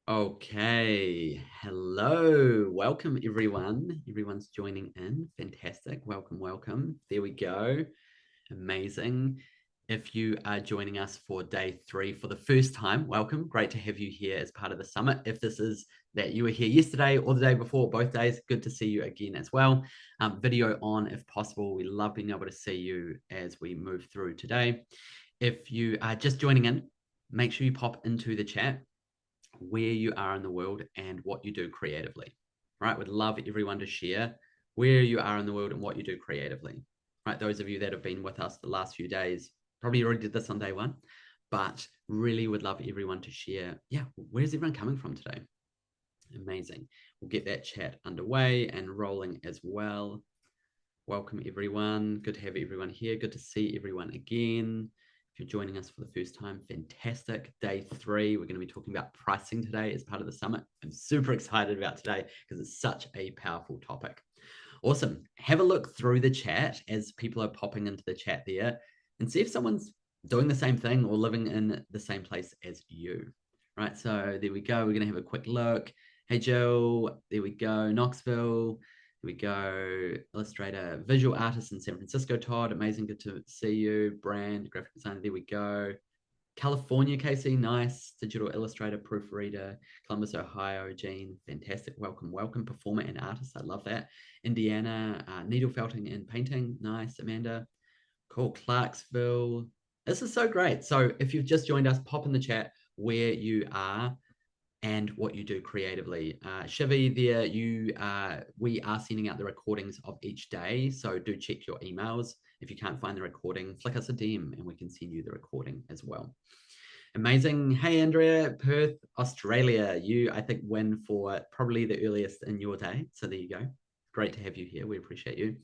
Okay, hello, welcome everyone. Everyone's joining in. Fantastic. Welcome, welcome. There we go. Amazing. If you are joining us for day 3 for the first time, welcome. Great to have you here as part of the summit. If this is that you were here yesterday or the day before, both days, good to see you again as well. Video on if possible. We love being able to see you as we move through today. If you are just joining in, make sure you pop into the chat where you are in the world and what you do creatively. Right? Would love everyone to share where you are in the world and what you do creatively. Right? Those of you that have been with us the last few days probably already did this on day 1, but really would love everyone to share. Yeah, where's everyone coming from today? Amazing. We'll get that chat underway and rolling as well. Welcome everyone. Good to have everyone here. Good to see everyone again. If you're joining us for the first time, fantastic. Day 3, we're going to be talking about pricing today as part of the summit. I'm super excited about today because it's such a powerful topic. Awesome. Have a look through the chat as people are popping into the chat there and see if someone's doing the same thing or living in the same place as you. Right, so there we go. We're going to have a quick look. Hey, Jill. There we go. Knoxville. Here we go. Illustrator, visual artist in San Francisco, Todd. Amazing. Good to see you. Brand, graphic designer. There we go. California, Casey. Nice. Digital illustrator, proofreader. Columbus, Ohio. Jean. Fantastic. Welcome, welcome. Performer and artist. I love that. Indiana, needle felting and painting. Nice. Amanda. Cool. Clarksville. This is so great. So if you've just joined us, pop in the chat where you are and what you do creatively. Shivi, we are sending out the recordings of each day, so do check your emails. If you can't find the recording, flick us a DM and we can send you the recording as well. Amazing. Hey, Andrea, Perth, Australia. You, I think, win for probably the earliest in your day. So there you go. Great to have you here. We appreciate you.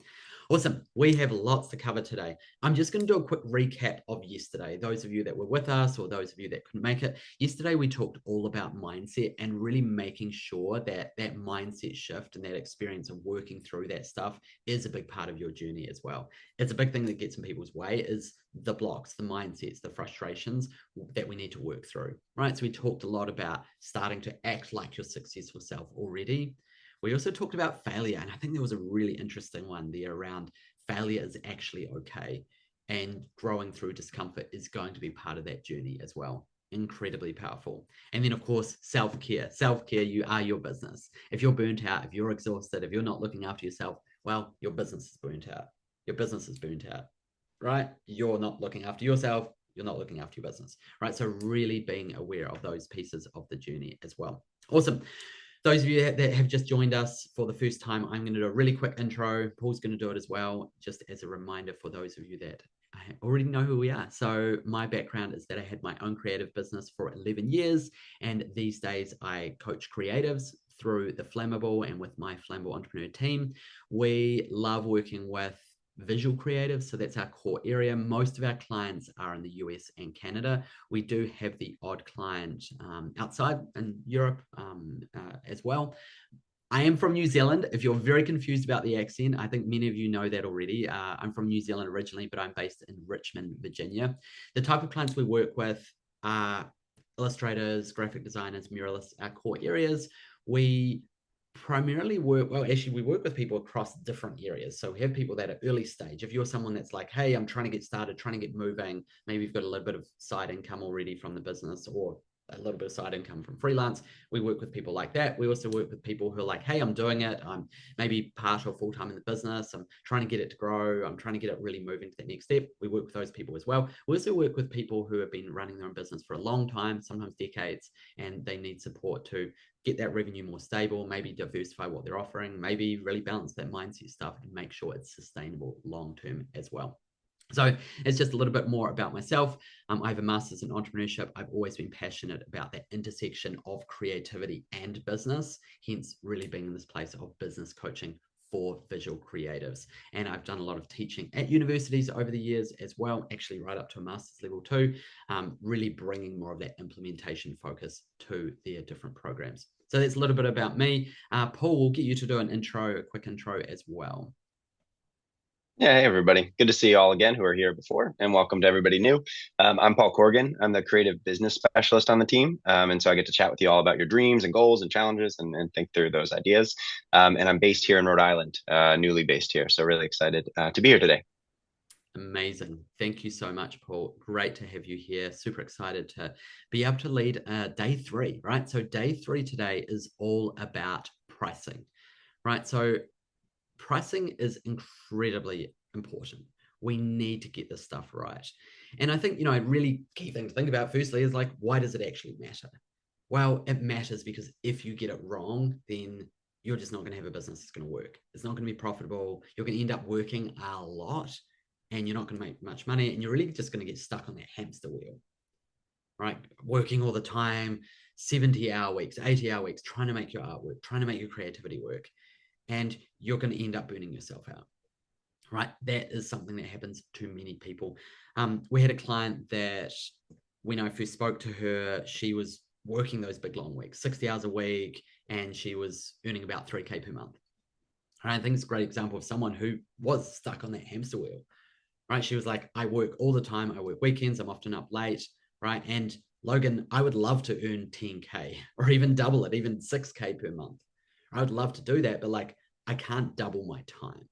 Awesome. We have lots to cover today. I'm just going to do a quick recap of yesterday. Those of you that were with us or those of you that couldn't make it, yesterday we talked all about mindset and really making sure that that mindset shift and that experience of working through that stuff is a big part of your journey as well. It's a big thing that gets in people's way is the blocks, the mindsets, the frustrations that we need to work through, right? So we talked a lot about starting to act like your successful self already. We also talked about failure, and I think there was a really interesting one there around failure is actually okay, and growing through discomfort is going to be part of that journey as well. Incredibly powerful. And then, of course, self-care. Self-care, you are your business. If you're burnt out, if you're exhausted, if you're not looking after yourself, well, your business is burnt out. Your business is burnt out, right? You're not looking after yourself. You're not looking after your business, right? So really being aware of those pieces of the journey as well. Awesome. Those of you that have just joined us for the first time, I'm going to do a really quick intro. Paul's going to do it as well, just as a reminder for those of you that already know who we are. So my background is that I had my own creative business for 11 years, and these days I coach creatives through the Flammable and with my Flammable Entrepreneur team. We love working with visual creatives, so that's our core area. Most of our clients are in the US and Canada. We do have the odd client outside in Europe as well. I am from New Zealand. If you're very confused about the accent, I think many of you know that already. I'm from New Zealand originally, but I'm based in Richmond, Virginia. The type of clients we work with are illustrators, graphic designers, muralists, our core areas. We primarily work, well, actually, we work with people across different areas. So we have people that are early stage. If you're someone that's like, hey, I'm trying to get started, trying to get moving, maybe you've got a little bit of side income already from the business or a little bit of side income from freelance. We work with people like that. We also work with people who are like, hey, I'm doing it. I'm maybe part or full time in the business. I'm trying to get it to grow. I'm trying to get it really moving to that next step. We work with those people as well. We also work with people who have been running their own business for a long time, sometimes decades, and they need support to get that revenue more stable, maybe diversify what they're offering, maybe really balance that mindset stuff and make sure it's sustainable long term as well. So it's just a little bit more about myself. I have a master's in entrepreneurship. I've always been passionate about that intersection of creativity and business, hence really being in this place of business coaching for visual creatives. And I've done a lot of teaching at universities over the years as well, actually right up to a master's level too, really bringing more of that implementation focus to their different programs. So that's a little bit about me. Paul, we'll get you to do an intro, a quick intro as well. Yeah, hey everybody. Good to see you all again who are here before, and welcome to everybody new. I'm Paul Corrigan. I'm the creative business specialist on the team. And so I get to chat with you all about your dreams and goals and challenges and think through those ideas. And I'm based here in Rhode Island, newly based here. So really excited to be here today. Amazing. Thank you so much, Paul. Great to have you here. Super excited to be able to lead day three, right? So, day three today is all about pricing, right? So, pricing is incredibly important. We need to get this stuff right. And I think, a really key thing to think about firstly is like, why does it actually matter? Well, it matters because if you get it wrong, then you're just not going to have a business that's going to work. It's not going to be profitable. You're going to end up working a lot and you're not going to make much money. And you're really just going to get stuck on that hamster wheel, right? Working all the time, 70-hour weeks, 80-hour weeks, trying to make your artwork, trying to make your creativity work. And you're going to end up burning yourself out, right? That is something that happens to many people. We had a client that when I first spoke to her, she was working those big long weeks, 60 hours a week, and she was earning about 3K per month. And I think it's a great example of someone who was stuck on that hamster wheel, right? She was like, I work all the time. I work weekends. I'm often up late, right? And Logan, I would love to earn 10K or even double it, even 6K per month. I would love to do that, but like, I can't double my time,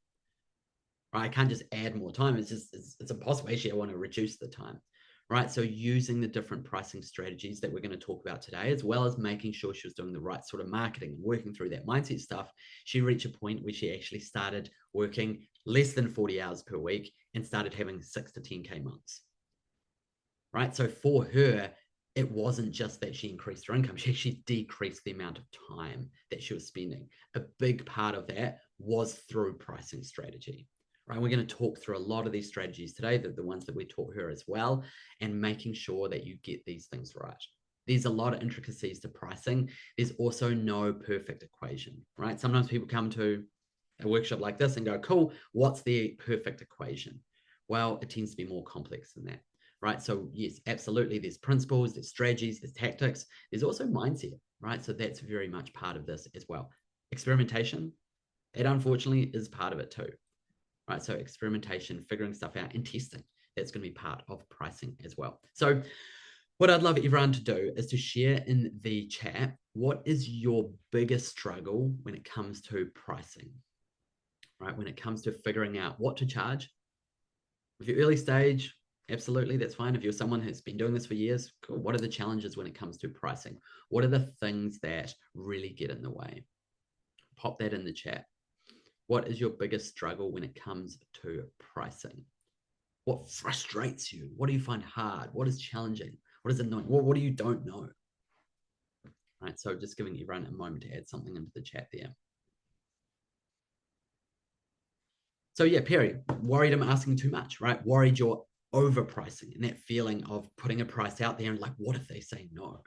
right? I can't just add more time. It's impossible. Actually, I want to reduce the time, right? So using the different pricing strategies that we're going to talk about today, as well as making sure she was doing the right sort of marketing and working through that mindset stuff, she reached a point where she actually started working less than 40 hours per week and started having 6 to 10K months, right? So for her, it wasn't just that she increased her income, she actually decreased the amount of time that she was spending. A big part of that was through pricing strategy. Right, we're going to talk through a lot of these strategies today, the ones that we taught her as well, and making sure that you get these things right. There's a lot of intricacies to pricing. There's also no perfect equation, right? Sometimes people come to a workshop like this and go, cool, what's the perfect equation? Well, it tends to be more complex than that, right? So yes, absolutely. There's principles, there's strategies, there's tactics. There's also mindset, right? So that's very much part of this as well. Experimentation, it unfortunately is part of it too, right? So experimentation, figuring stuff out and testing, that's going to be part of pricing as well. So what I'd love everyone to do is to share in the chat, what is your biggest struggle when it comes to pricing, right? When it comes to figuring out what to charge. If you're early stage, absolutely, that's fine. If you're someone who's been doing this for years, cool. What are the challenges when it comes to pricing? What are the things that really get in the way? Pop that in the chat. What is your biggest struggle when it comes to pricing? What frustrates you? What do you find hard? What is challenging? What is annoying? What do you don't know? Right. So just giving everyone a moment to add something into the chat there. So yeah, Perry, worried I'm asking too much, right? Worried you're overpricing and that feeling of putting a price out there and like, what if they say no?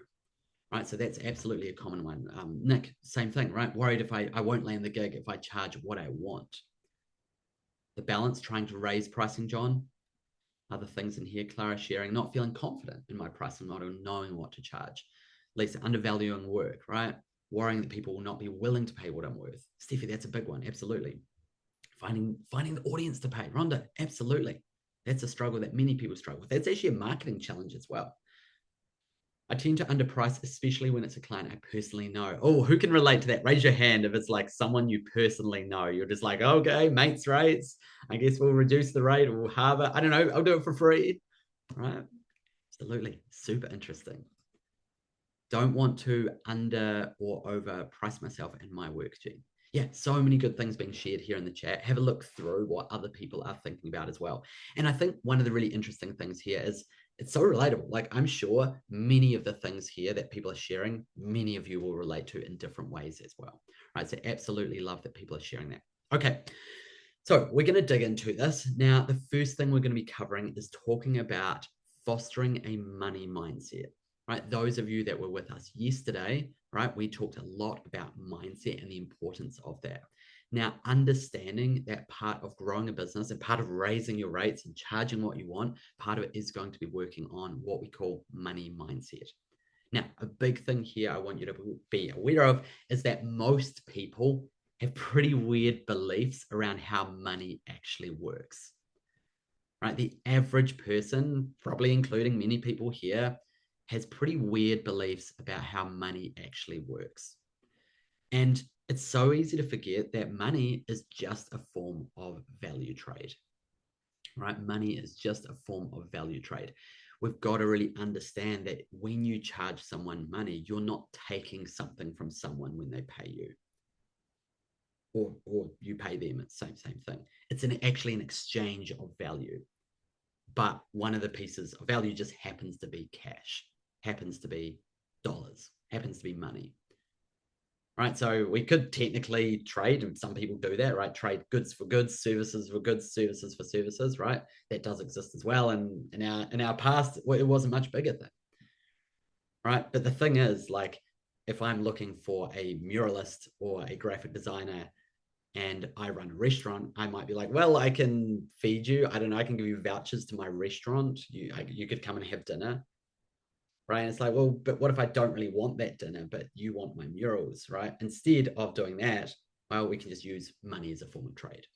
Right. So that's absolutely a common one. Nick, same thing, right? Worried if I won't land the gig if I charge what I want. The balance, trying to raise pricing, John. Other things in here, Clara sharing, not feeling confident in my pricing model, knowing what to charge. Lisa, undervaluing work, right? Worrying that people will not be willing to pay what I'm worth. Steffi, that's a big one. Absolutely. Finding the audience to pay. Rhonda, absolutely. That's a struggle that many people struggle with. That's actually a marketing challenge as well. I tend to underprice, especially when it's a client I personally know. Oh, who can relate to that? Raise your hand if it's like someone you personally know. You're just like, okay, mates rates. I guess we'll reduce the rate or we'll halve it. I don't know. I'll do it for free. Right? Absolutely. Super interesting. Don't want to under or over price myself and my work, Gene. Yeah, so many good things being shared here in the chat. Have a look through what other people are thinking about as well. And I think one of the really interesting things here is it's so relatable. Like, I'm sure many of the things here that people are sharing, many of you will relate to in different ways as well. Right. So, absolutely love that people are sharing that. Okay. So, we're going to dig into this. Now, the first thing we're going to be covering is talking about fostering a money mindset, right? Those of you that were with us yesterday, right, we talked a lot about mindset and the importance of that. Now, understanding that part of growing a business and part of raising your rates and charging what you want, part of it is going to be working on what we call money mindset. Now, a big thing here I want you to be aware of is that most people have pretty weird beliefs around how money actually works. Right? The average person, probably including many people here, has pretty weird beliefs about how money actually works. And it's so easy to forget that money is just a form of value trade, right? Money is just a form of value trade. We've got to really understand that when you charge someone money, you're not taking something from someone when they pay you. Or you pay them, it's the same thing. It's actually an exchange of value. But one of the pieces of value just happens to be cash, happens to be dollars, happens to be money. Right. So we could technically trade, and some people do that, right? Trade goods for goods, services for goods, services for services, right? That does exist as well. And in our past, it was a much bigger thing. Right. But the thing is, like, if I'm looking for a muralist or a graphic designer and I run a restaurant, I might be like, well, I can feed you. I don't know. I can give you vouchers to my restaurant. You could come and have dinner. Right. And it's like, well, but what if I don't really want that dinner, but you want my murals, right? Instead of doing that, well, we can just use money as a form of trade.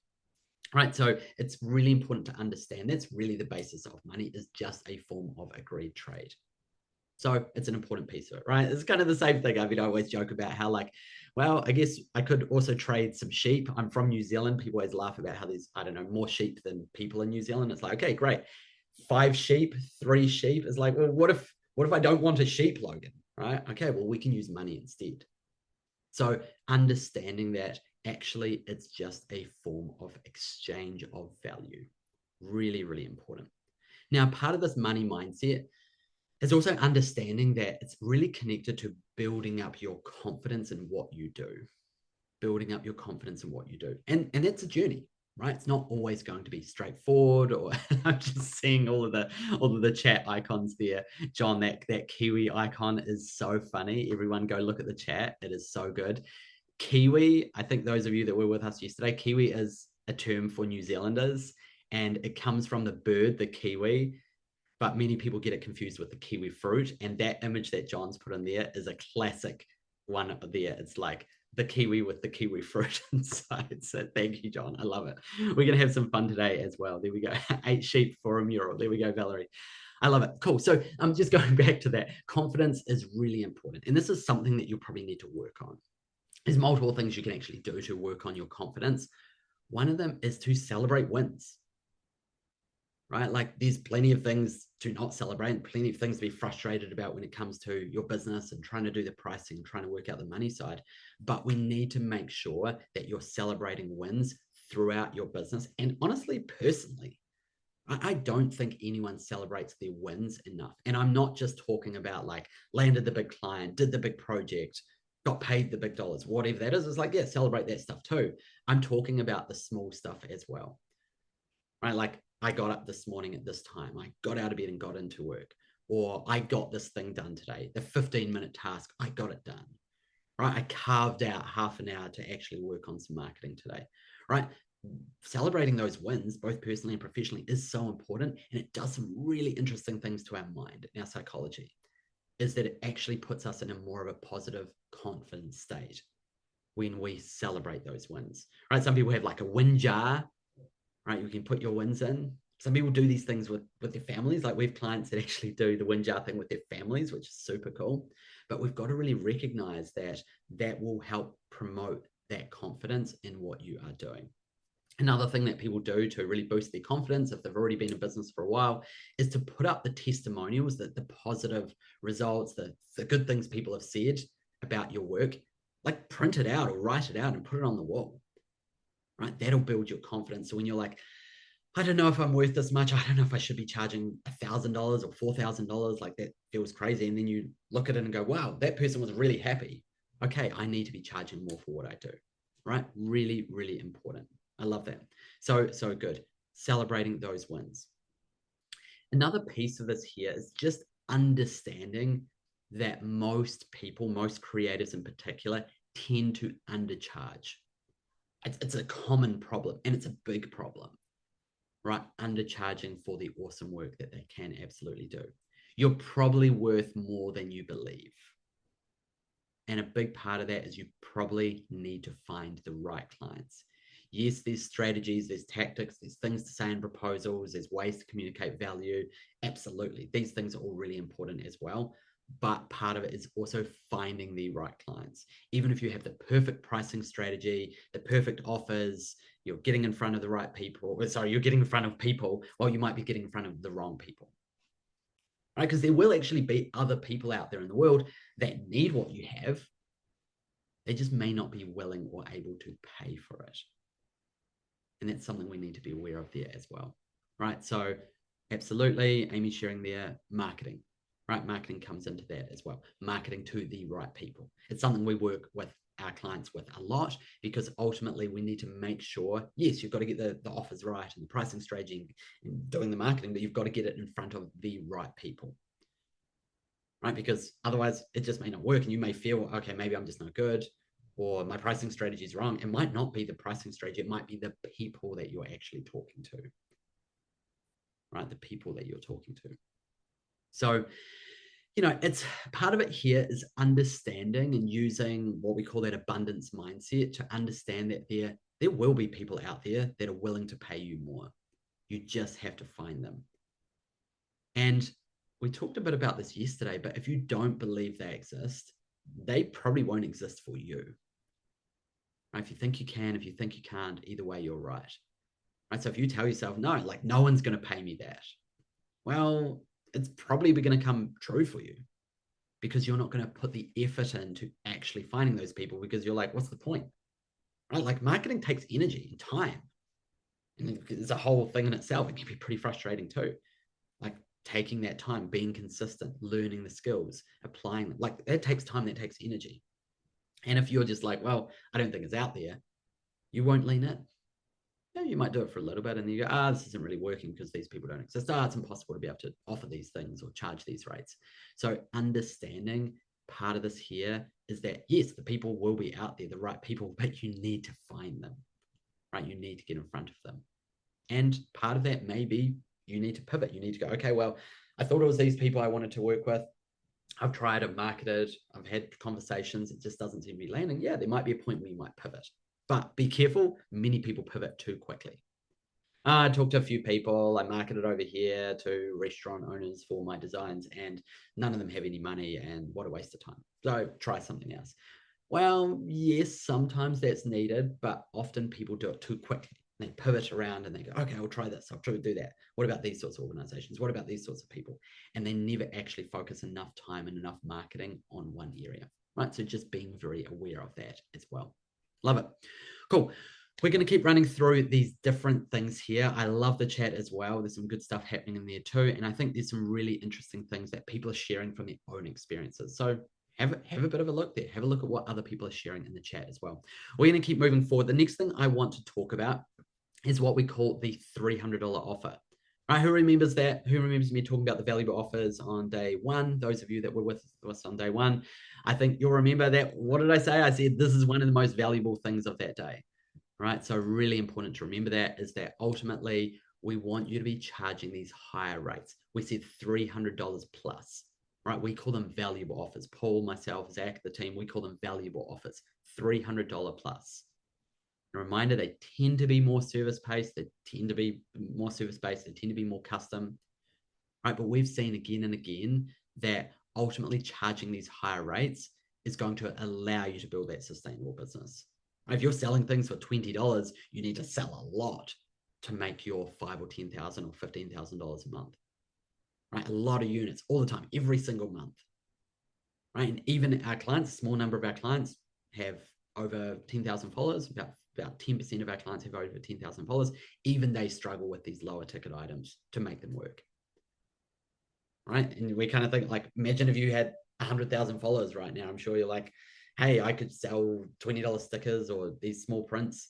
Right. So it's really important to understand that's really the basis of money is just a form of agreed trade. So it's an important piece of it, right? It's kind of the same thing. I mean, I always joke about how, like, well, I guess I could also trade some sheep. I'm from New Zealand. People always laugh about how there's, I don't know, more sheep than people in New Zealand. It's like, okay, great. 5 sheep, 3 sheep is like, well, what if I don't want a sheep, Logan? Right? Okay, well, we can use money instead. So understanding that actually it's just a form of exchange of value. Really, really important. Now, part of this money mindset is also understanding that it's really connected to building up your confidence in what you do, building up your confidence in what you do. And that's a journey, right? It's not always going to be straightforward. Or I'm just seeing all of the chat icons there. John, that Kiwi icon is so funny. Everyone go look at the chat. It is so good. Kiwi, I think those of you that were with us yesterday, Kiwi is a term for New Zealanders, and it comes from the bird, the kiwi, but many people get it confused with the kiwi fruit. And that image that John's put in there is a classic one there. It's like the kiwi with the kiwi fruit inside. So thank you, John. I love it. We're going to have some fun today as well. There we go. 8 sheep for a mural. There we go, Valerie. I love it. Cool. So I'm just going back to that. Confidence is really important. And this is something that you'll probably need to work on. There's multiple things you can actually do to work on your confidence. One of them is to celebrate wins. Right? Like there's plenty of things to not celebrate and plenty of things to be frustrated about when it comes to your business and trying to do the pricing, trying to work out the money side. But we need to make sure that you're celebrating wins throughout your business. And honestly, personally, I don't think anyone celebrates their wins enough. And I'm not just talking about like landed the big client, did the big project, got paid the big dollars, whatever that is. It's like, yeah, celebrate that stuff too. I'm talking about the small stuff as well. Right? Like I got up this morning at this time. I got out of bed and got into work. Or I got this thing done today. The 15-minute task, I got it done. Right? I carved out half an hour to actually work on some marketing today. Right? Celebrating those wins, both personally and professionally, is so important. And it does some really interesting things to our mind and our psychology, is that it actually puts us in a more of a positive, confident state when we celebrate those wins. Right? Some people have like a win jar, right? You can put your wins in. Some people do these things with their families. Like we have clients that actually do the win jar thing with their families, which is super cool. But we've got to really recognize that that will help promote that confidence in what you are doing. Another thing that people do to really boost their confidence, if they've already been in business for a while, is to put up the testimonials, the positive results, the good things people have said about your work, like print it out or write it out and put it on the wall, right? That'll build your confidence. So when you're like, I don't know if I'm worth this much. I don't know if I should be charging $1,000 or $4,000. Like that feels crazy. And then you look at it and go, wow, that person was really happy. Okay, I need to be charging more for what I do, right? Really, really important. I love that. So good. Celebrating those wins. Another piece of this here is just understanding that most people, most creatives in particular, tend to undercharge. It's a common problem and it's a big problem, right? Undercharging for the awesome work that they can absolutely do. You're probably worth more than you believe. And a big part of that is you probably need to find the right clients. Yes, there's strategies, there's tactics, there's things to say in proposals, there's ways to communicate value. Absolutely. These things are all really important as well. But part of it is also finding the right clients. Even if you have the perfect pricing strategy, the perfect offers, you're getting in front of the right people. Sorry, you're getting in front of people, well, you might be getting in front of the wrong people. Right? Because there will actually be other people out there in the world that need what you have. They just may not be willing or able to pay for it. And that's something we need to be aware of there as well. Right. So absolutely, Amy's sharing their marketing. Right. Marketing comes into that as well. Marketing to the right people. It's something we work with our clients with a lot, because ultimately we need to make sure, yes, you've got to get the offers right and the pricing strategy and doing the marketing, but you've got to get it in front of the right people. Right? Because otherwise it just may not work, and you may feel, okay, maybe I'm just not good, or my pricing strategy is wrong. It might not be the pricing strategy. It might be the people that you're actually talking to. Right? The people that you're talking to. So, it's part of it here is understanding and using what we call that abundance mindset to understand that there will be people out there that are willing to pay you more. You just have to find them. And we talked a bit about this yesterday, but if you don't believe they exist, they probably won't exist for you. Right? If you think you can, if you think you can't, either way, you're right. Right? So if you tell yourself, no, like no one's going to pay me that, well, it's probably going to come true for you, because you're not going to put the effort into actually finding those people, because you're like, what's the point? Right? Like marketing takes energy and time. And it's a whole thing in itself. It can be pretty frustrating too. Like taking that time, being consistent, learning the skills, applying them. Like that takes time, that takes energy. And if you're just like, well, I don't think it's out there, you won't lean in. You might do it for a little bit and you go, this isn't really working because these people don't exist. It's impossible to be able to offer these things or charge these rates. So understanding part of this here is that, yes, the people will be out there, the right people, but you need to find them, right? You need to get in front of them. And part of that may be you need to pivot. You need to go, okay, well, I thought it was these people I wanted to work with. I've tried to market it. I've had conversations. It just doesn't seem to be landing. Yeah, there might be a point where you might pivot. But be careful, many people pivot too quickly. I talked to a few people. I marketed over here to restaurant owners for my designs, and none of them have any money, and what a waste of time. So try something else. Well, yes, sometimes that's needed, but often people do it too quickly. They pivot around and they go, okay, I'll try this. I'll try to do that. What about these sorts of organizations? What about these sorts of people? And they never actually focus enough time and enough marketing on one area, right? So just being very aware of that as well. Love it. Cool. We're going to keep running through these different things here. I love the chat as well. There's some good stuff happening in there too. And I think there's some really interesting things that people are sharing from their own experiences. So have a bit of a look there. Have a look at what other people are sharing in the chat as well. We're going to keep moving forward. The next thing I want to talk about is what we call the $300 offer. Right, who remembers that? Who remembers me talking about the valuable offers on day one? Those of you that were with us on day one, I think you'll remember that. What did I say? I said this is one of the most valuable things of that day, right? So really important to remember that is that ultimately we want you to be charging these higher rates. We said $300 plus, right? We call them valuable offers. Paul, myself, Zach, the team, we call them valuable offers, $300 plus. A reminder, they tend to be more service-based, they tend to be more service-based, they tend to be more custom, right? But we've seen again and again that ultimately charging these higher rates is going to allow you to build that sustainable business. If you're selling things for $20, you need to sell a lot to make your $5,000 or $10,000 or $15,000 a month, right? A lot of units all the time, every single month, right? And even our clients, a small number of our clients have over 10,000 followers, about 10% of our clients have over 10,000 followers. Even they struggle with these lower ticket items to make them work, right? And we kind of think like, imagine if you had 100,000 followers right now. I'm sure you're like, hey, I could sell $20 stickers or these small prints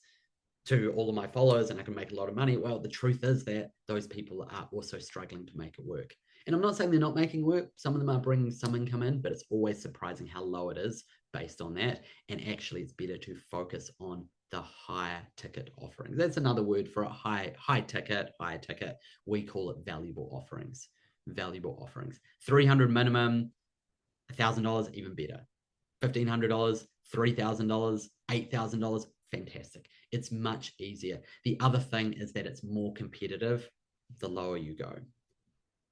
to all of my followers and I can make a lot of money. Well, the truth is that those people are also struggling to make it work. And I'm not saying they're not making work. Some of them are bringing some income in, but it's always surprising how low it is based on that. And actually, it's better to focus on the higher ticket offerings. That's another word for a high ticket. We call it valuable offerings. Valuable offerings. $300 minimum, $1,000 even better. $1,500, $3,000, $8,000, fantastic. It's much easier. The other thing is that it's more competitive the lower you go,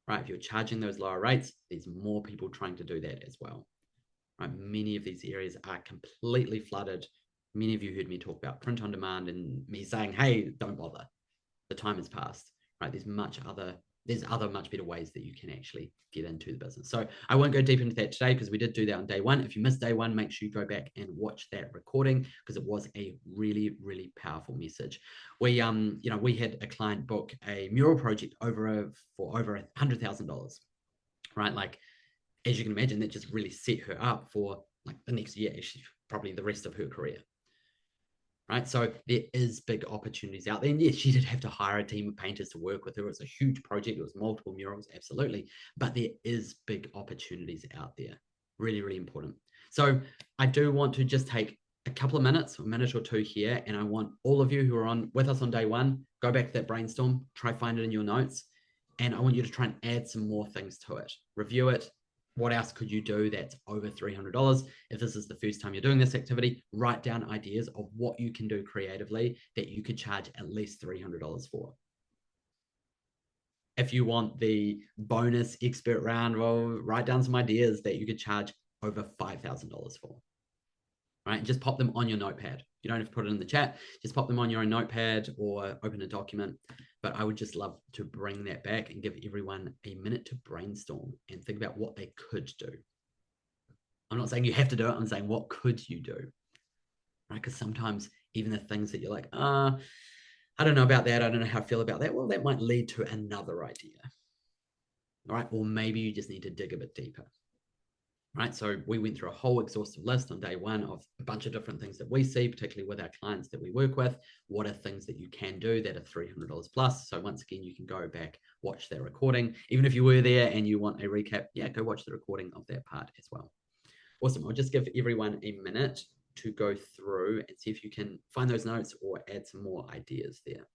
right? If you're charging those lower rates, there's more people trying to do that as well, right? Many of these areas are completely flooded. Many of you heard me talk about print on demand and me saying, hey, don't bother. The time has passed, right? There's other much better ways that you can actually get into the business. So I won't go deep into that today because we did do that on day one. If you missed day one, make sure you go back and watch that recording because it was a really, really powerful message. We had a client book a mural project for over $100,000, right? Like, as you can imagine, that just really set her up for like the next year, actually, probably the rest of her career. Right. So there is big opportunities out there. And yes, she did have to hire a team of painters to work with her. It was a huge project. It was multiple murals, absolutely. But there is big opportunities out there. Really, really important. So I do want to just take a couple of minutes, a minute or two here. And I want all of you who are on with us on day one, go back to that brainstorm, try find it in your notes. And I want you to try and add some more things to it. Review it, what else could you do that's over $300? If this is the first time you're doing this activity, write down ideas of what you can do creatively that you could charge at least $300 for. If you want the bonus expert round, well, write down some ideas that you could charge over $5,000 for. Right? And just pop them on your notepad. You don't have to put it in the chat. Just pop them on your own notepad or open a document. But I would just love to bring that back and give everyone a minute to brainstorm and think about what they could do. I'm not saying you have to do it. I'm saying, what could you do? Right? Because sometimes even the things that you're like, I don't know about that. I don't know how I feel about that. Well, that might lead to another idea. All right. Or maybe you just need to dig a bit deeper. Right. So we went through a whole exhaustive list on day one of a bunch of different things that we see, particularly with our clients that we work with. What are things that you can do that are $300 plus? So once again, you can go back, watch that recording. Even if you were there and you want a recap, go watch the recording of that part as well. Awesome. I'll just give everyone a minute to go through and see if you can find those notes or add some more ideas there.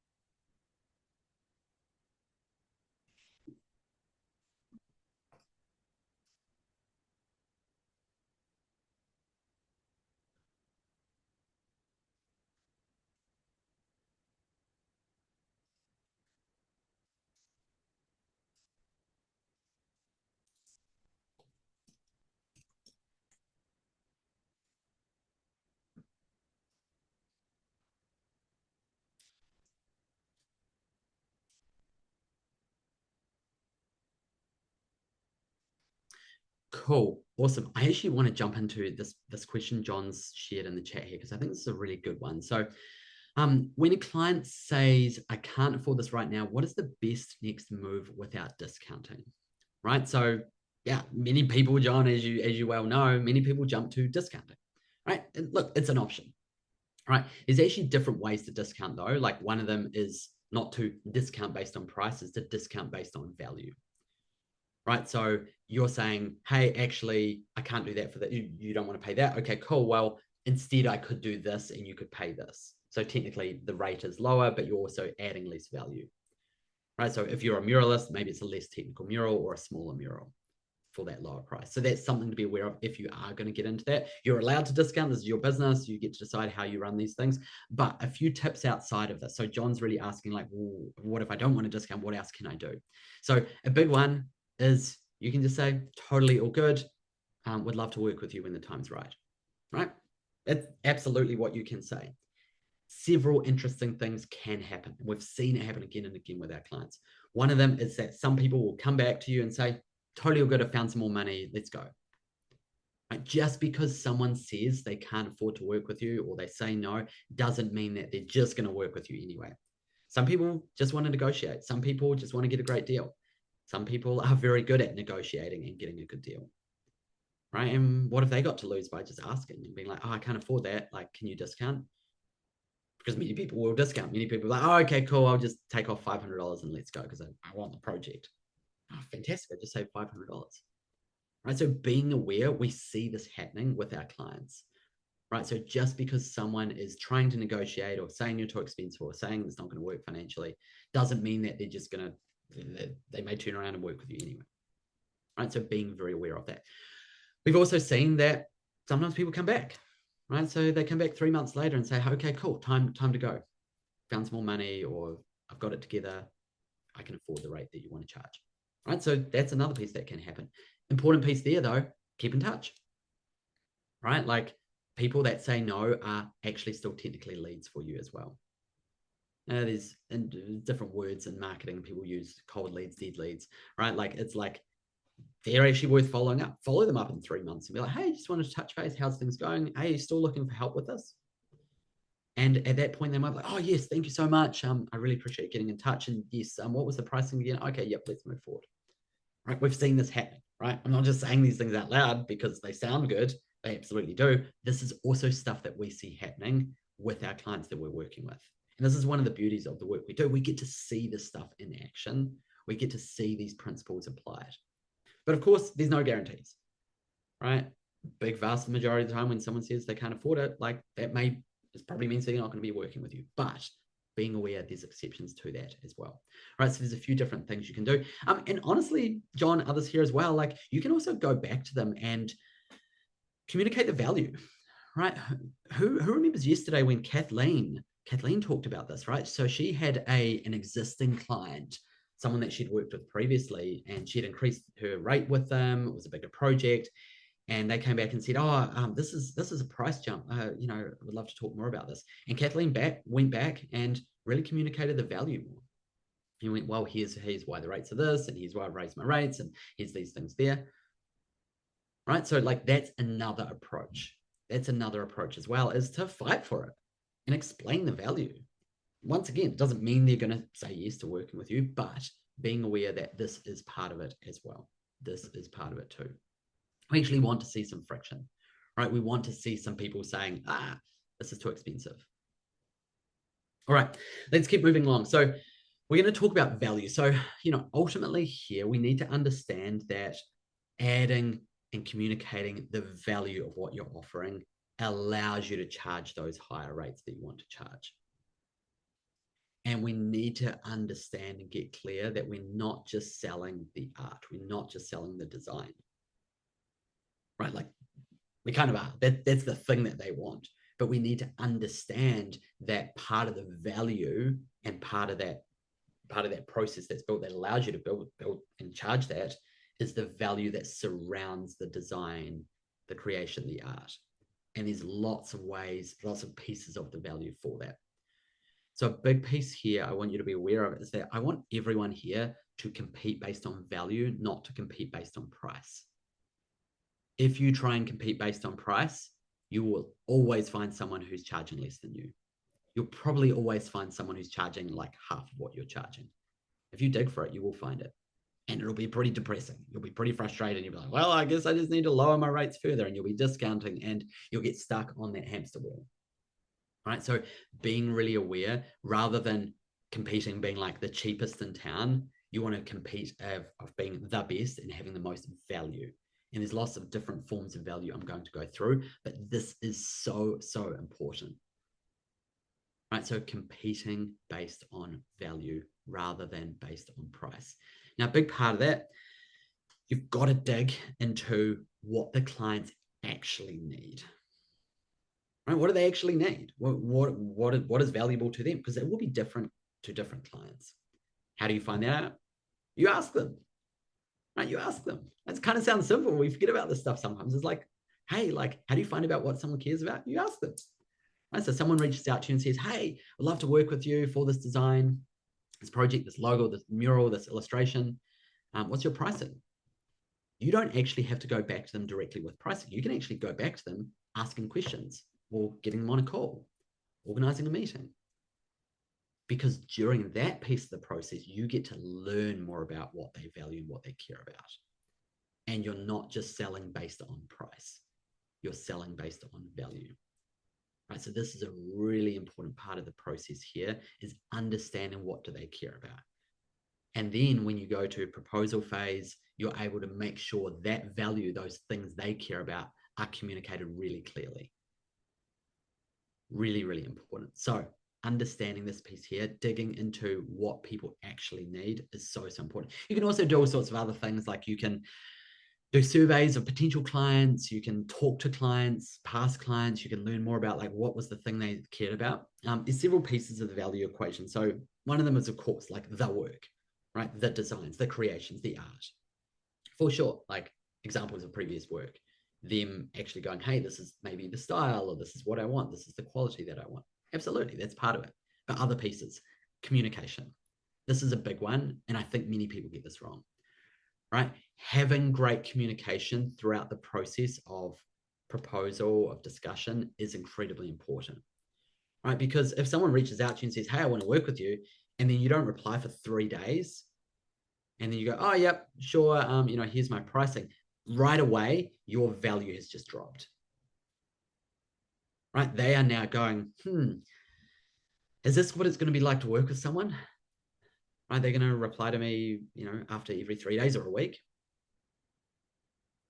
Cool. Awesome. I actually want to jump into this question John's shared in the chat here because I think this is a really good one. So when a client says, I can't afford this right now, what is the best next move without discounting? Right. So yeah, many people, John, as you well know, many people jump to discounting. Right. And look, it's an option. Right. There's actually different ways to discount though. Like one of them is not to discount based on price, is to discount based on value. Right. So you're saying, hey, actually, I can't do that for that. You don't want to pay that. Okay, cool. Well, instead, I could do this and you could pay this. So technically, the rate is lower, but you're also adding less value. Right. So if you're a muralist, maybe it's a less technical mural or a smaller mural for that lower price. So that's something to be aware of if you are going to get into that. You're allowed to discount. This is your business. You get to decide how you run these things. But a few tips outside of this. So John's really asking, like, well, what if I don't want to discount? What else can I do? So a big one is you can just say, totally all good. Would love to work with you when the time's right. Right? It's absolutely what you can say. Several interesting things can happen. We've seen it happen again and again with our clients. One of them is that some people will come back to you and say, totally all good. I found some more money. Let's go. Right? Just because someone says they can't afford to work with you or they say no, doesn't mean that they're just going to work with you anyway. Some people just want to negotiate. Some people just want to get a great deal. Some people are very good at negotiating and getting a good deal. Right. And what have they got to lose by just asking and being like, oh, I can't afford that. Like, can you discount? Because many people will discount. Many people are like, oh, okay, cool. I'll just take off $500 and let's go because I want the project. Oh, fantastic. I just saved $500. Right. So being aware, we see this happening with our clients. Right. So just because someone is trying to negotiate or saying you're too expensive or saying it's not going to work financially doesn't mean that they're just going to, they may turn around and work with you anyway. Right. So being very aware of that. We've also seen that sometimes people come back. right? So they come back 3 months later and say, okay, cool, time to go. Found some more money, or I've got it together. I can afford the rate that you want to charge, right? So that's another piece that can happen. Important piece there though, keep in touch, right? Like people that say no are actually still technically leads for you as well. There's different words in marketing. People use cold leads, dead leads, right? Like it's like they're actually worth following up. Follow them up in 3 months and be like, hey, just wanted to touch base. How's things going? Hey, you still looking for help with this? And at that point, they might be like, oh, yes, thank you so much. I really appreciate getting in touch. And yes, what was the pricing again? Okay, yep, let's move forward. Right? We've seen this happen, right? I'm not just saying these things out loud because they sound good. They absolutely do. This is also stuff that we see happening with our clients that we're working with. And this is one of the beauties of the work we do. We get to see this stuff in action. We get to see these principles applied. But of course, there's no guarantees, right? Big, vast majority of the time when someone says they can't afford it, like that this probably means they're not going to be working with you. But being aware there's exceptions to that as well, right? So there's a few different things you can do. And honestly, John, others here as well, like you can also go back to them and communicate the value, right? Who remembers yesterday when Kathleen talked about this, right? So she had an existing client, someone that she'd worked with previously, and she'd increased her rate with them. It was a bigger project. And they came back and said, this is a price jump. I would love to talk more about this. And Kathleen went back and really communicated the value more. He went, well, here's why the rates are this, and here's why I've raised my rates, and here's these things there. Right? So like that's another approach. That's another approach as well, is to fight for it and explain the value. Once again, it doesn't mean they're going to say yes to working with you, but being aware that this is part of it as well. This is part of it too. We actually want to see some friction, right? We want to see some people saying, this is too expensive. All right, let's keep moving along. So we're going to talk about value. So, ultimately here, we need to understand that adding and communicating the value of what you're offering allows you to charge those higher rates that you want to charge. And we need to understand and get clear that we're not just selling the art. We're not just selling the design. Right? Like we kind of are. That's the thing that they want. But we need to understand that part of the value and part of that process that's built that allows you to build and charge that is the value that surrounds the design, the creation, the art. And there's lots of ways, lots of pieces of the value for that. So a big piece here I want you to be aware of is that I want everyone here to compete based on value, not to compete based on price. If you try and compete based on price, you will always find someone who's charging less than you. You'll probably always find someone who's charging like half of what you're charging. If you dig for it, you will find it. And it'll be pretty depressing. You'll be pretty frustrated. You'll be like, well, I guess I just need to lower my rates further. And you'll be discounting and you'll get stuck on that hamster wheel. Right? So being really aware rather than competing being like the cheapest in town, you want to compete of being the best and having the most value. And there's lots of different forms of value I'm going to go through, but this is so, so important. Right? So competing based on value rather than based on price. Now, a big part of that, you've got to dig into what the clients actually need. Right? What do they actually need? What is valuable to them? Because it will be different to different clients. How do you find that out? You ask them. Right? You ask them. That kind of sounds simple. We forget about this stuff sometimes. It's like, hey, like, how do you find out what someone cares about? You ask them. Right? So someone reaches out to you and says, hey, I'd love to work with you for this design, this project, this logo, this mural, this illustration. What's your pricing? You don't actually have to go back to them directly with pricing. You can actually go back to them asking questions or getting them on a call, organizing a meeting. Because during that piece of the process, you get to learn more about what they value and what they care about. And you're not just selling based on price. You're selling based on value. Right? So this is a really important part of the process here, is understanding what do they care about. And then when you go to proposal phase, you're able to make sure that value, those things they care about, are communicated really clearly. Really, really important. So understanding this piece here, digging into what people actually need is so, so important. You can also do all sorts of other things, like you can do surveys of potential clients. You can talk to clients, past clients. You can learn more about like what was the thing they cared about. There's several pieces of the value equation. So one of them is, of course, like the work, right? The designs, the creations, the art. For sure, like examples of previous work, them actually going, hey, this is maybe the style, or this is what I want. This is the quality that I want. Absolutely, that's part of it. But other pieces, communication. This is a big one. And I think many people get this wrong, right? Having great communication throughout the process of proposal, of discussion is incredibly important, right? Because if someone reaches out to you and says, hey, I want to work with you, and then you don't reply for 3 days, and then you go, oh, yep, sure, here's my pricing. Right away, your value has just dropped, right? They are now going, is this what it's going to be like to work with someone? Right? They're going to reply to me, after every 3 days or a week.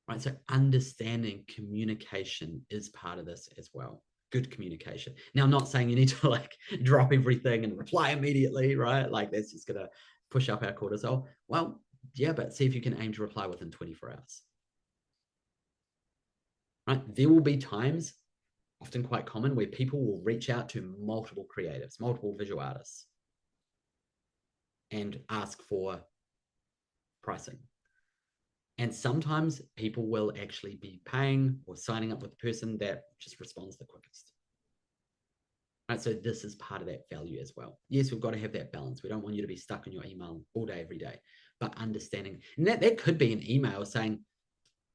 Right? So understanding communication is part of this as well. Good communication. Now, I'm not saying you need to like drop everything and reply immediately, right? Like that's just going to push up our cortisol. Well, yeah, but see if you can aim to reply within 24 hours. Right? There will be times, often quite common, where people will reach out to multiple creatives, multiple visual artists, and ask for pricing. And sometimes people will actually be paying or signing up with the person that just responds the quickest. Right, so this is part of that value as well. Yes, we've got to have that balance. We don't want you to be stuck on your email all day, every day, but understanding, and that could be an email saying,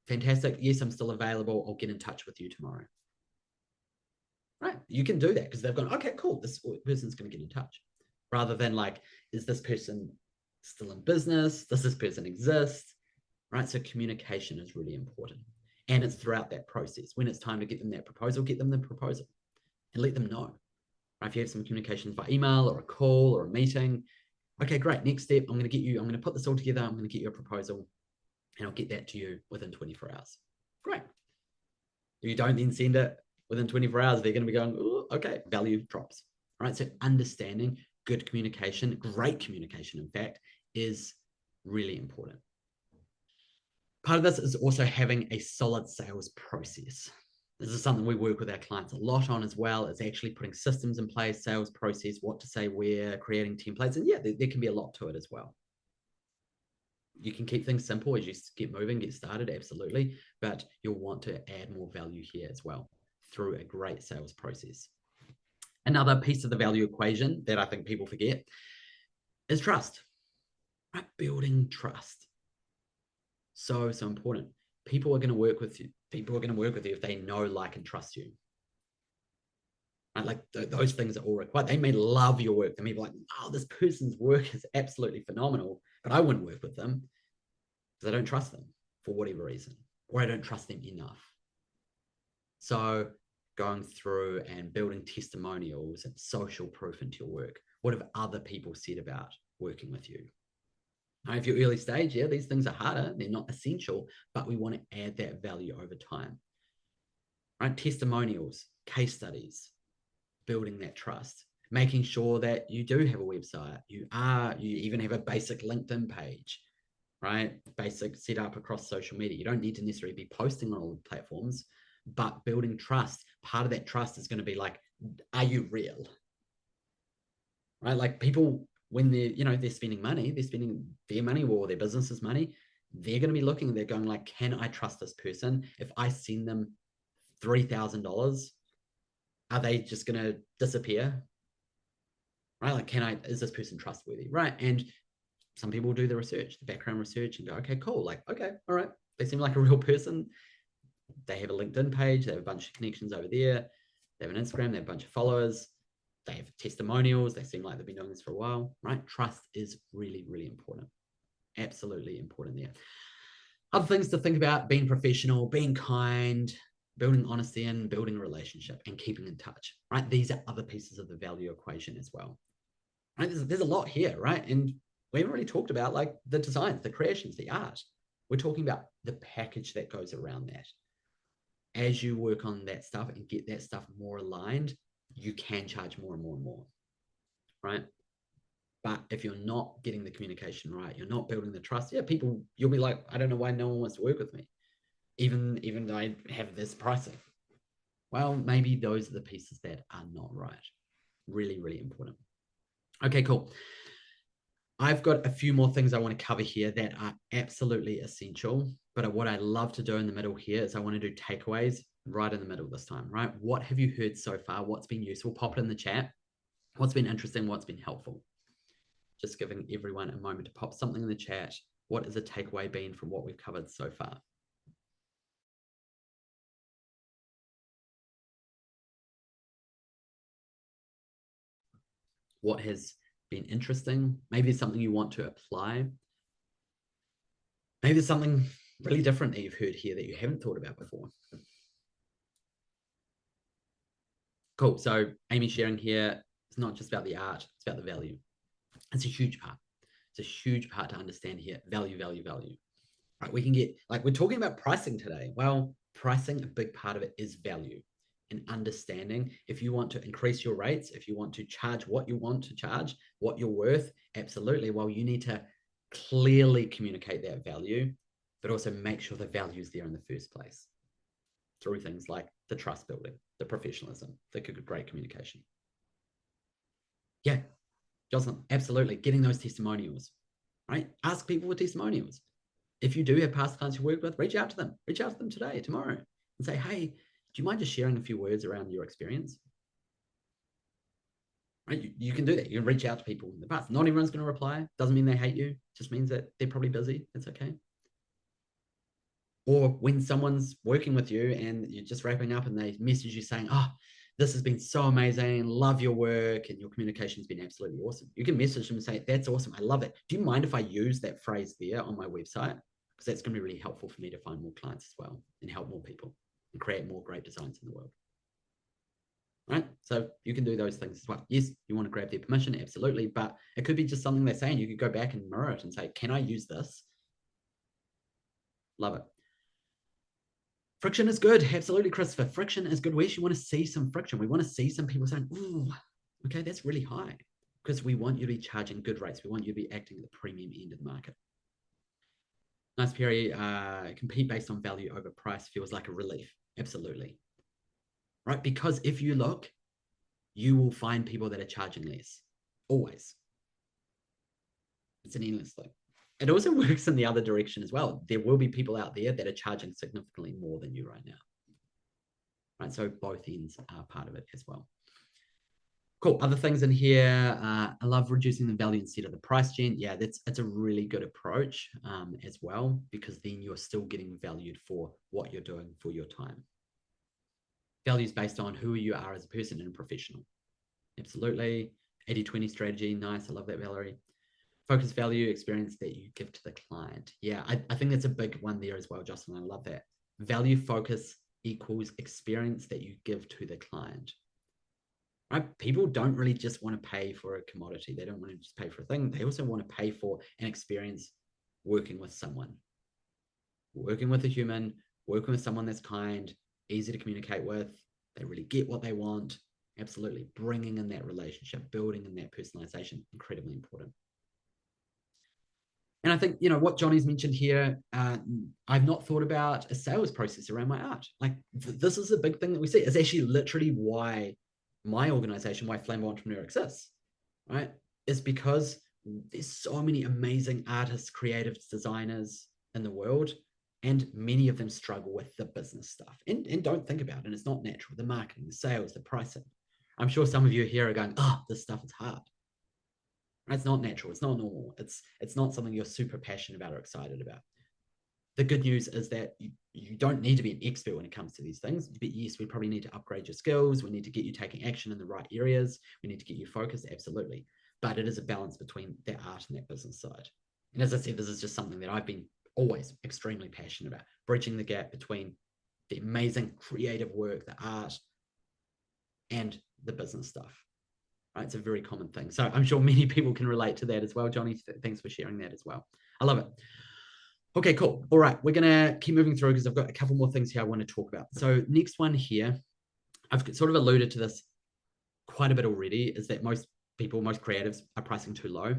fantastic, yes, I'm still available. I'll get in touch with you tomorrow. Right, you can do that because they've gone, okay, cool, this person's going to get in touch. Rather than like, is this person still in business? Does this person exist? Right, so communication is really important. And it's throughout that process. When it's time to get them that proposal, get them the proposal and let them know. Right, if you have some communications by email or a call or a meeting, okay, great. Next step, I'm going to put this all together. I'm going to get you a proposal and I'll get that to you within 24 hours. Great. If you don't then send it within 24 hours, they're going to be going, oh, okay, value drops. Right, so understanding good communication, great communication, in fact, is really important. Part of this is also having a solid sales process. This is something we work with our clients a lot on as well. It's actually putting systems in place, sales process, what to say where, creating templates. And yeah, there can be a lot to it as well. You can keep things simple as you get moving, get started, absolutely. But you'll want to add more value here as well through a great sales process. Another piece of the value equation that I think people forget is trust. Right? Building trust. So important. People are going to work with you. People are going to work with you if they know, like, and trust you. Right? Like those things are all required. They may love your work. They may be like, oh, this person's work is absolutely phenomenal, but I wouldn't work with them because I don't trust them for whatever reason, or I don't trust them enough. So going through and building testimonials and social proof into your work. What have other people said about working with you? Now, if you're early stage, yeah, these things are harder. They're not essential, but we want to add that value over time. Right? Testimonials, case studies, building that trust, making sure that you do have a website. You even have a basic LinkedIn page, right? Basic setup across social media. You don't need to necessarily be posting on all the platforms, but building trust. Part of that trust is going to be like, are you real? Right? Like people, when they're spending money, they're spending their money or their business's money, they're going to be looking, they're going like, can I trust this person? If I send them $3,000, are they just going to disappear? Right? Like, is this person trustworthy? Right? And some people do the research, the background research, and go, okay, cool. Like, okay, all right, they seem like a real person. They have a LinkedIn page, they have a bunch of connections over there, they have an Instagram, they have a bunch of followers, they have testimonials, they seem like they've been doing this for a while, right? Trust is really, really important. Absolutely important there. Other things to think about: being professional, being kind, building honesty, and building a relationship and keeping in touch, right? These are other pieces of the value equation as well. Right? There's a lot here, right? And we haven't really talked about like the designs, the creations, the art. We're talking about the package that goes around that. As you work on that stuff and get that stuff more aligned, you can charge more and more and more, right? But if you're not getting the communication right, you're not building the trust, yeah, you'll be like, I don't know why no one wants to work with me. even though I have this pricing. Well, maybe those are the pieces that are not right. Really, really important. Okay, cool. I've got a few more things I want to cover here that are absolutely essential. But what I love to do in the middle here is I want to do takeaways right in the middle this time, right? What have you heard so far? What's been useful? Pop it in the chat. What's been interesting? What's been helpful? Just giving everyone a moment to pop something in the chat. What has a takeaway been from what we've covered so far? What has been interesting? Maybe it's something you want to apply. Maybe there's something really different that you've heard here that you haven't thought about before. Cool. So Amy sharing here, it's not just about the art, it's about the value. It's a huge part. It's a huge part to understand here. Value, value, value. Right? We can get, like, we're talking about pricing today. Well, pricing, a big part of it is value and understanding. If you want to increase your rates, if you want to charge what you want to charge, what you're worth, absolutely. Well, you need to clearly communicate that value, but also make sure the value is there in the first place through things like the trust building, the professionalism, the great communication. Yeah, Jocelyn, absolutely. Getting those testimonials, right? Ask people for testimonials. If you do have past clients you work with, reach out to them. Reach out to them today, tomorrow, and say, hey, do you mind just sharing a few words around your experience? Right? You can do that. You can reach out to people in the past. Not everyone's going to reply. Doesn't mean they hate you. It just means that they're probably busy. It's okay. Or when someone's working with you and you're just wrapping up and they message you saying, oh, this has been so amazing, love your work, and your communication's been absolutely awesome. You can message them and say, that's awesome, I love it. Do you mind if I use that phrase there on my website? Because that's going to be really helpful for me to find more clients as well and help more people and create more great designs in the world. Right? So you can do those things as well. Yes, you want to grab their permission, absolutely, but it could be just something they're saying. You could go back and mirror it and say, can I use this? Love it. Friction is good. Absolutely, Christopher. Friction is good. We actually want to see some friction. We want to see some people saying, ooh, okay, that's really high. Because we want you to be charging good rates. We want you to be acting at the premium end of the market. Nice, Perry. Compete based on value over price feels like a relief. Absolutely. Right? Because if you look, you will find people that are charging less. Always. It's an endless thing. It also works in the other direction as well. There will be people out there that are charging significantly more than you right now. Right, so both ends are part of it as well. Cool. Other things in here. I love reducing the value instead of the price, Jen. Yeah, that's a really good approach as well, because then you're still getting valued for what you're doing for your time. Value is based on who you are as a person and a professional. Absolutely. 80-20 strategy. Nice. I love that, Valerie. Focus, value, experience that you give to the client. Yeah, I think that's a big one there as well, Jocelyn. I love that. Value focus equals experience that you give to the client. Right? People don't really just want to pay for a commodity. They don't want to just pay for a thing. They also want to pay for an experience working with someone, working with a human, working with someone that's kind, easy to communicate with. They really get what they want. Absolutely. Bringing in that relationship, building in that personalization, incredibly important. And I think, what Johnny's mentioned here, I've not thought about a sales process around my art. Like, this is a big thing that we see. It's actually literally why my organization, why Flambo Entrepreneur exists, right? It's because there's so many amazing artists, creative designers in the world, and many of them struggle with the business stuff and don't think about it. And it's not natural. The marketing, the sales, the pricing. I'm sure some of you here are going, oh, this stuff is hard. It's not natural. It's not normal. It's not something you're super passionate about or excited about. The good news is that you don't need to be an expert when it comes to these things. But yes, we probably need to upgrade your skills. We need to get you taking action in the right areas. We need to get you focused, absolutely. But it is a balance between that art and that business side. And as I said, this is just something that I've been always extremely passionate about, bridging the gap between the amazing creative work, the art, and the business stuff. Right? It's a very common thing. So I'm sure many people can relate to that as well. Johnny, thanks for sharing that as well. I love it. Okay, cool. All right, we're going to keep moving through because I've got a couple more things here I want to talk about. So next one here, I've sort of alluded to this quite a bit already, is that most people, most creatives are pricing too low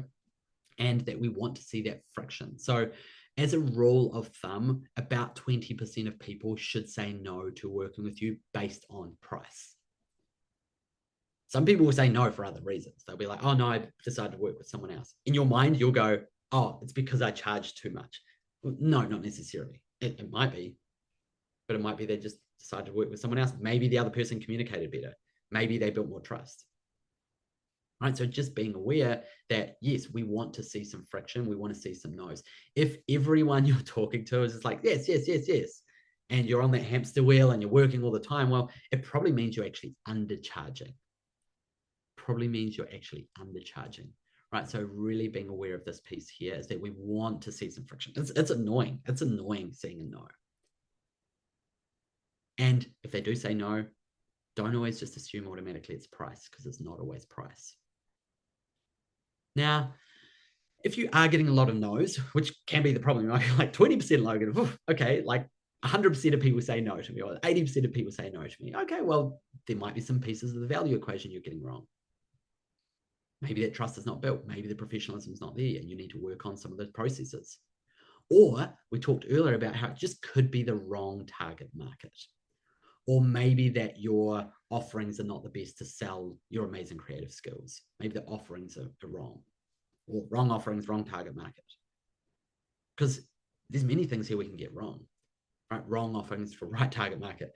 and that we want to see that friction. So as a rule of thumb, about 20% of people should say no to working with you based on price. Some people will say no for other reasons. They'll be like, oh, no, I decided to work with someone else. In your mind, you'll go, oh, it's because I charge too much. Well, no, not necessarily. It might be, but it might be they just decided to work with someone else. Maybe the other person communicated better. Maybe they built more trust. Right. So just being aware that, yes, we want to see some friction. We want to see some no's. If everyone you're talking to is just like, yes, yes, yes, yes, and you're on that hamster wheel and you're working all the time, well, it probably means you're actually undercharging. Probably means you're actually undercharging. Right. So really being aware of this piece here is that we want to see some friction. It's annoying. It's annoying seeing a no. And if they do say no, don't always just assume automatically it's price, because it's not always price. Now, if you are getting a lot of no's, which can be the problem, you might be like 20% Logan, okay, like 100% of people say no to me, or 80% of people say no to me. Okay, well, there might be some pieces of the value equation you're getting wrong. Maybe that trust is not built. Maybe the professionalism is not there, and you need to work on some of those processes. Or we talked earlier about how it just could be the wrong target market. Or maybe that your offerings are not the best to sell your amazing creative skills. Maybe the offerings are wrong, or wrong offerings, wrong target market. Because there's many things here we can get wrong, right? Wrong offerings for right target market,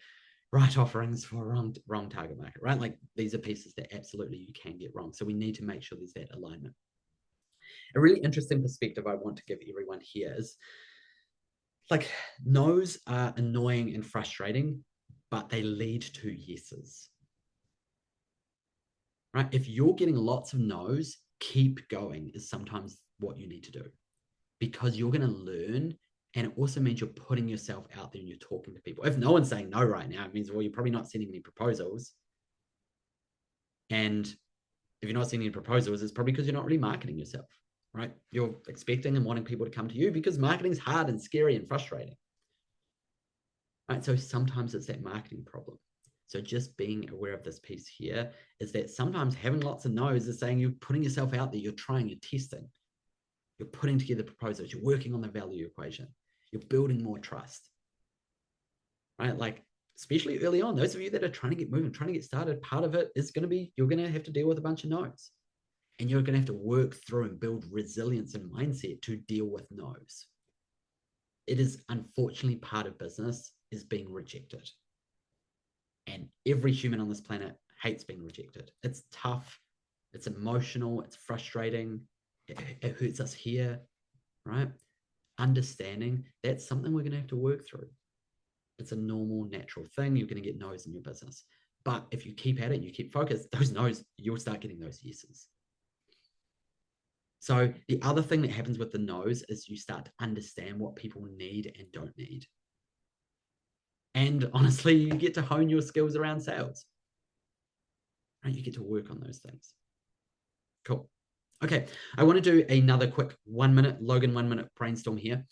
right offerings for wrong target market, right? Like these are pieces that absolutely you can get wrong. So we need to make sure there's that alignment. A really interesting perspective I want to give everyone here is, like, no's are annoying and frustrating, but they lead to yeses. Right? If you're getting lots of no's, keep going is sometimes what you need to do, because you're going to learn. And it also means you're putting yourself out there and you're talking to people. If no one's saying no right now, it means, well, you're probably not sending any proposals. And if you're not sending any proposals, it's probably because you're not really marketing yourself, right? You're expecting and wanting people to come to you because marketing is hard and scary and frustrating. Right? So sometimes it's that marketing problem. So just being aware of this piece here is that sometimes having lots of no's is saying you're putting yourself out there, you're trying, you're testing, you're putting together proposals, you're working on the value equation, you're building more trust, right? Like, especially early on, those of you that are trying to get moving, trying to get started, part of it is going to be, you're going to have to deal with a bunch of no's, and you're going to have to work through and build resilience and mindset to deal with no's. It is unfortunately part of business is being rejected. And every human on this planet hates being rejected. It's tough, it's emotional, it's frustrating, it hurts us here, right? Understanding that's something we're going to have to work through. It's a normal, natural thing. You're going to get no's in your business. But if you keep at it, you keep focused, those no's, you'll start getting those yeses. So the other thing that happens with the no's is you start to understand what people need and don't need. And honestly, you get to hone your skills around sales. Right? You get to work on those things. Cool. Okay, I want to do another quick 1 minute, Logan 1 minute brainstorm here.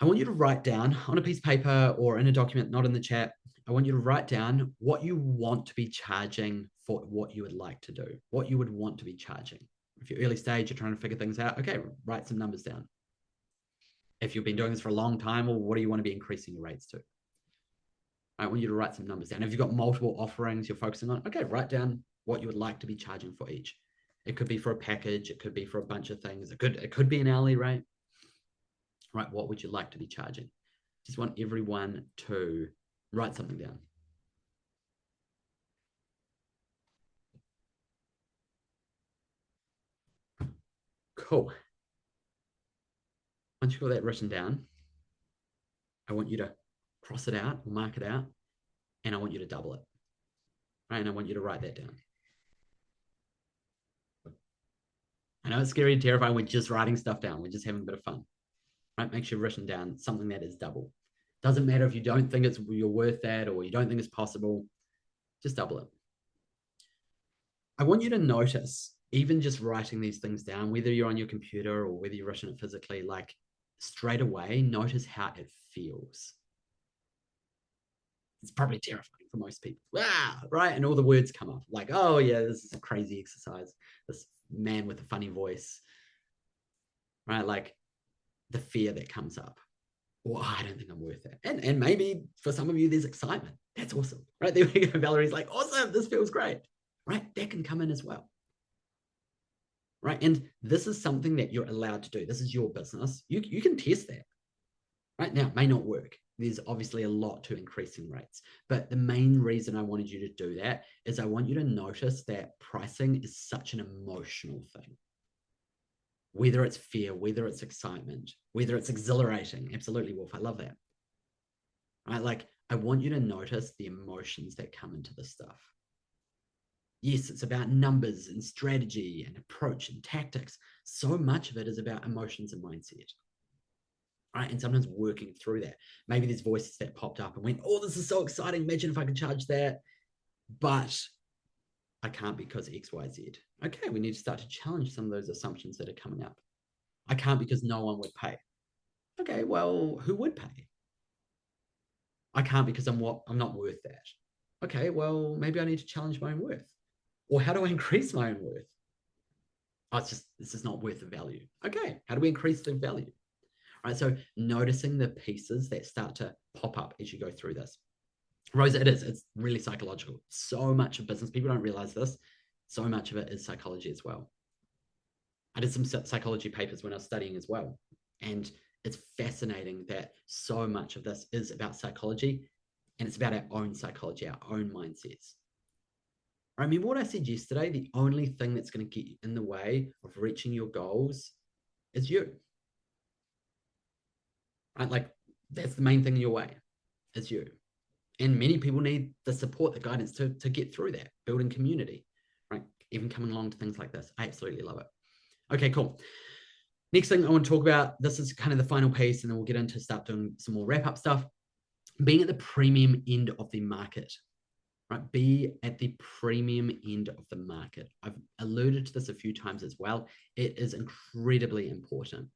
I want you to write down on a piece of paper or in a document, not in the chat, I want you to write down what you want to be charging for what you would like to do, what you would want to be charging. If you're early stage, you're trying to figure things out, okay, write some numbers down. If you've been doing this for a long time, well, what do you want to be increasing your rates to? I want you to write some numbers down. If you've got multiple offerings you're focusing on, okay, write down what you would like to be charging for each. It could be for a package. It could be for a bunch of things. It could be an hourly rate. Right, what would you like to be charging? Just want everyone to write something down. Cool. Once you've got that written down, I want you to cross it out or mark it out, and I want you to double it. Right, and I want you to write that down. I know it's scary and terrifying. We're just writing stuff down. We're just having a bit of fun. Right, make sure you've written down something that is double. Doesn't matter if you don't think you're worth that or you don't think it's possible. Just double it. I want you to notice, even just writing these things down, whether you're on your computer or whether you're writing it physically, like straight away, notice how it feels. It's probably terrifying for most people. Ah, right? And all the words come up like, oh, yeah, this is a crazy exercise. This man with a funny voice, right? Like, the fear that comes up. Well, I don't think I'm worth it. And maybe for some of you, there's excitement. That's awesome, right? There we go. Valerie's like, awesome, this feels great, right? That can come in as well, right? And this is something that you're allowed to do. This is your business. You can test that, right? Now, it may not work. There's obviously a lot to increasing rates. But the main reason I wanted you to do that is I want you to notice that pricing is such an emotional thing. Whether it's fear, whether it's excitement, whether it's exhilarating. Absolutely, Wolf. I love that. Right? Like, I want you to notice the emotions that come into this stuff. Yes, it's about numbers and strategy and approach and tactics. So much of it is about emotions and mindset. Right? And sometimes working through that. Maybe there's voices that popped up and went, oh, this is so exciting. Imagine if I could charge that. But I can't because X, Y, Z. Okay, we need to start to challenge some of those assumptions that are coming up. I can't because no one would pay. Okay, well, who would pay? I can't because I'm not worth that. Okay, well, maybe I need to challenge my own worth. Or how do I increase my own worth? Oh, it's just, this is not worth the value. Okay, how do we increase the value? All right, so noticing the pieces that start to pop up as you go through this. Rosa, it's really psychological. So much of business, people don't realize this. So much of it is psychology as well. I did some psychology papers when I was studying as well. And it's fascinating that so much of this is about psychology, and it's about our own psychology, our own mindsets. I remember what I said yesterday, the only thing that's going to get in the way of reaching your goals is you. Right? Like, that's the main thing in your way, is you. And many people need the support, the guidance to get through that, building community, right? Even coming along to things like this. I absolutely love it. Okay, cool. Next thing I want to talk about, this is kind of the final piece, and then we'll get into start doing some more wrap-up stuff. Being at the premium end of the market, right? Be at the premium end of the market. I've alluded to this a few times as well. It is incredibly important,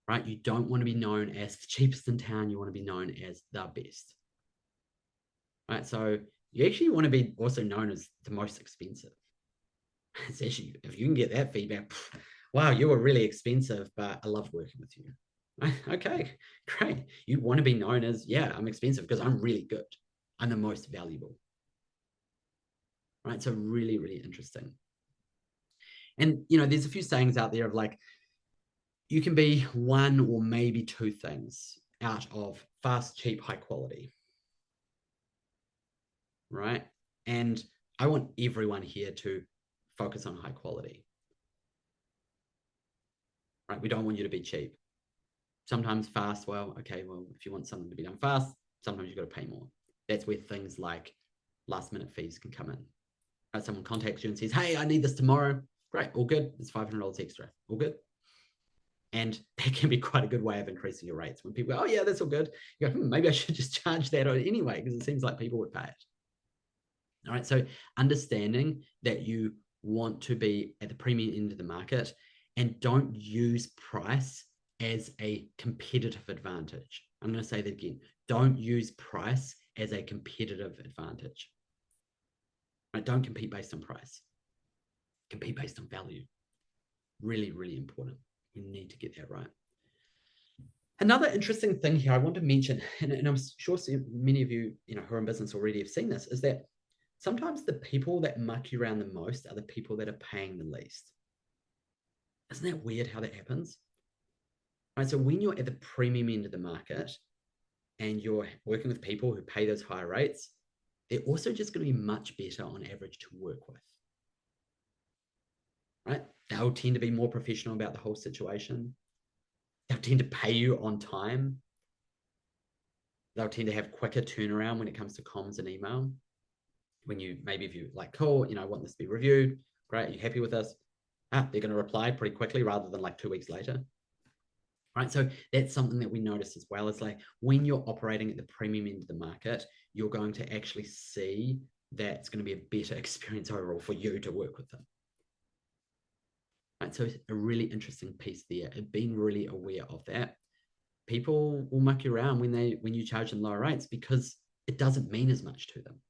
right? You don't want to be known as the cheapest in town. You want to be known as the best, right? So you actually want to be also known as the most expensive. It's actually, if you can get that feedback, wow, you were really expensive, but I love working with you. Okay, great. You want to be known as, yeah, I'm expensive because I'm really good. I'm the most valuable. Right? So really, really interesting. And, there's a few sayings out there of like, you can be one or maybe two things out of fast, cheap, high quality. Right? And I want everyone here to focus on high quality. Right? We don't want you to be cheap. Sometimes fast, well, okay, well, if you want something to be done fast, sometimes you've got to pay more. That's where things like last minute fees can come in. Right? Someone contacts you and says, hey, I need this tomorrow. Great, all good. It's $500 extra. All good. And that can be quite a good way of increasing your rates. When people go, oh, yeah, that's all good. You go, maybe I should just charge that anyway, because it seems like people would pay it. All right. So understanding that you want to be at the premium end of the market, and don't use price as a competitive advantage. I'm going to say that again. Don't use price as a competitive advantage. Right? Don't compete based on price. Compete based on value. Really, really important. We need to get that right. Another interesting thing here I want to mention, and I'm sure many of you, who are in business already have seen this, is that sometimes the people that muck you around the most are the people that are paying the least. Isn't that weird how that happens? Right. So when you're at the premium end of the market and you're working with people who pay those higher rates, they're also just going to be much better on average to work with. Right? They'll tend to be more professional about the whole situation. They'll tend to pay you on time. They'll tend to have quicker turnaround when it comes to comms and email. When if you like, cool, I want this to be reviewed. Great. Are you happy with this? They're going to reply pretty quickly rather than like 2 weeks later. Right. So that's something that we notice as well. It's like when you're operating at the premium end of the market, you're going to actually see that it's going to be a better experience overall for you to work with them. Right. So a really interesting piece there, being really aware of that. People will muck you around when you charge them lower rates because it doesn't mean as much to them.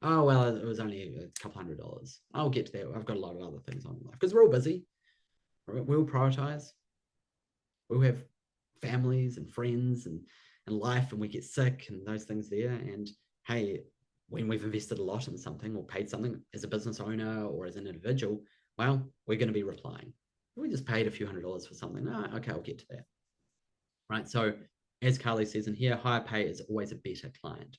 Oh, well, it was only a couple $100. I'll get to that. I've got a lot of other things on in life because we're all busy. We'll prioritize. We all have families and friends and life, and we get sick and those things there. And hey, when we've invested a lot in something or paid something as a business owner or as an individual, well, we're going to be replying. We just paid a few $100s for something. Oh, okay, I'll get to that. Right. So as Carly says in here, higher pay is always a better client.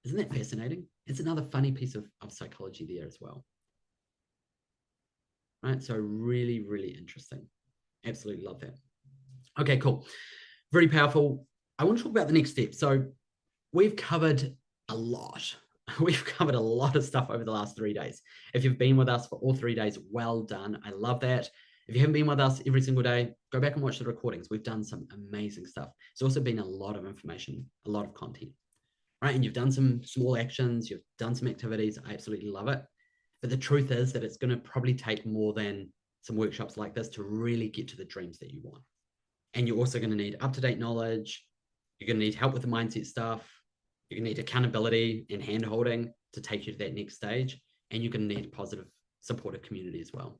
Isn't that fascinating? It's another funny piece of psychology there as well. Right. So really, really interesting. Absolutely love that. Okay, cool. Very powerful. I want to talk about the next step. So we've covered a lot. We've covered a lot of stuff over the last 3 days. If you've been with us for all 3 days, well done. I love that. If you haven't been with us every single day, go back and watch the recordings. We've done some amazing stuff. It's also been a lot of information, a lot of content, right? And you've done some small actions, you've done some activities. I absolutely love it. But the truth is that it's going to probably take more than some workshops like this to really get to the dreams that you want. And you're also going to need up-to-date knowledge. You're going to need help with the mindset stuff. You're going to need accountability and hand-holding to take you to that next stage. And you're going to need positive, supportive community as well.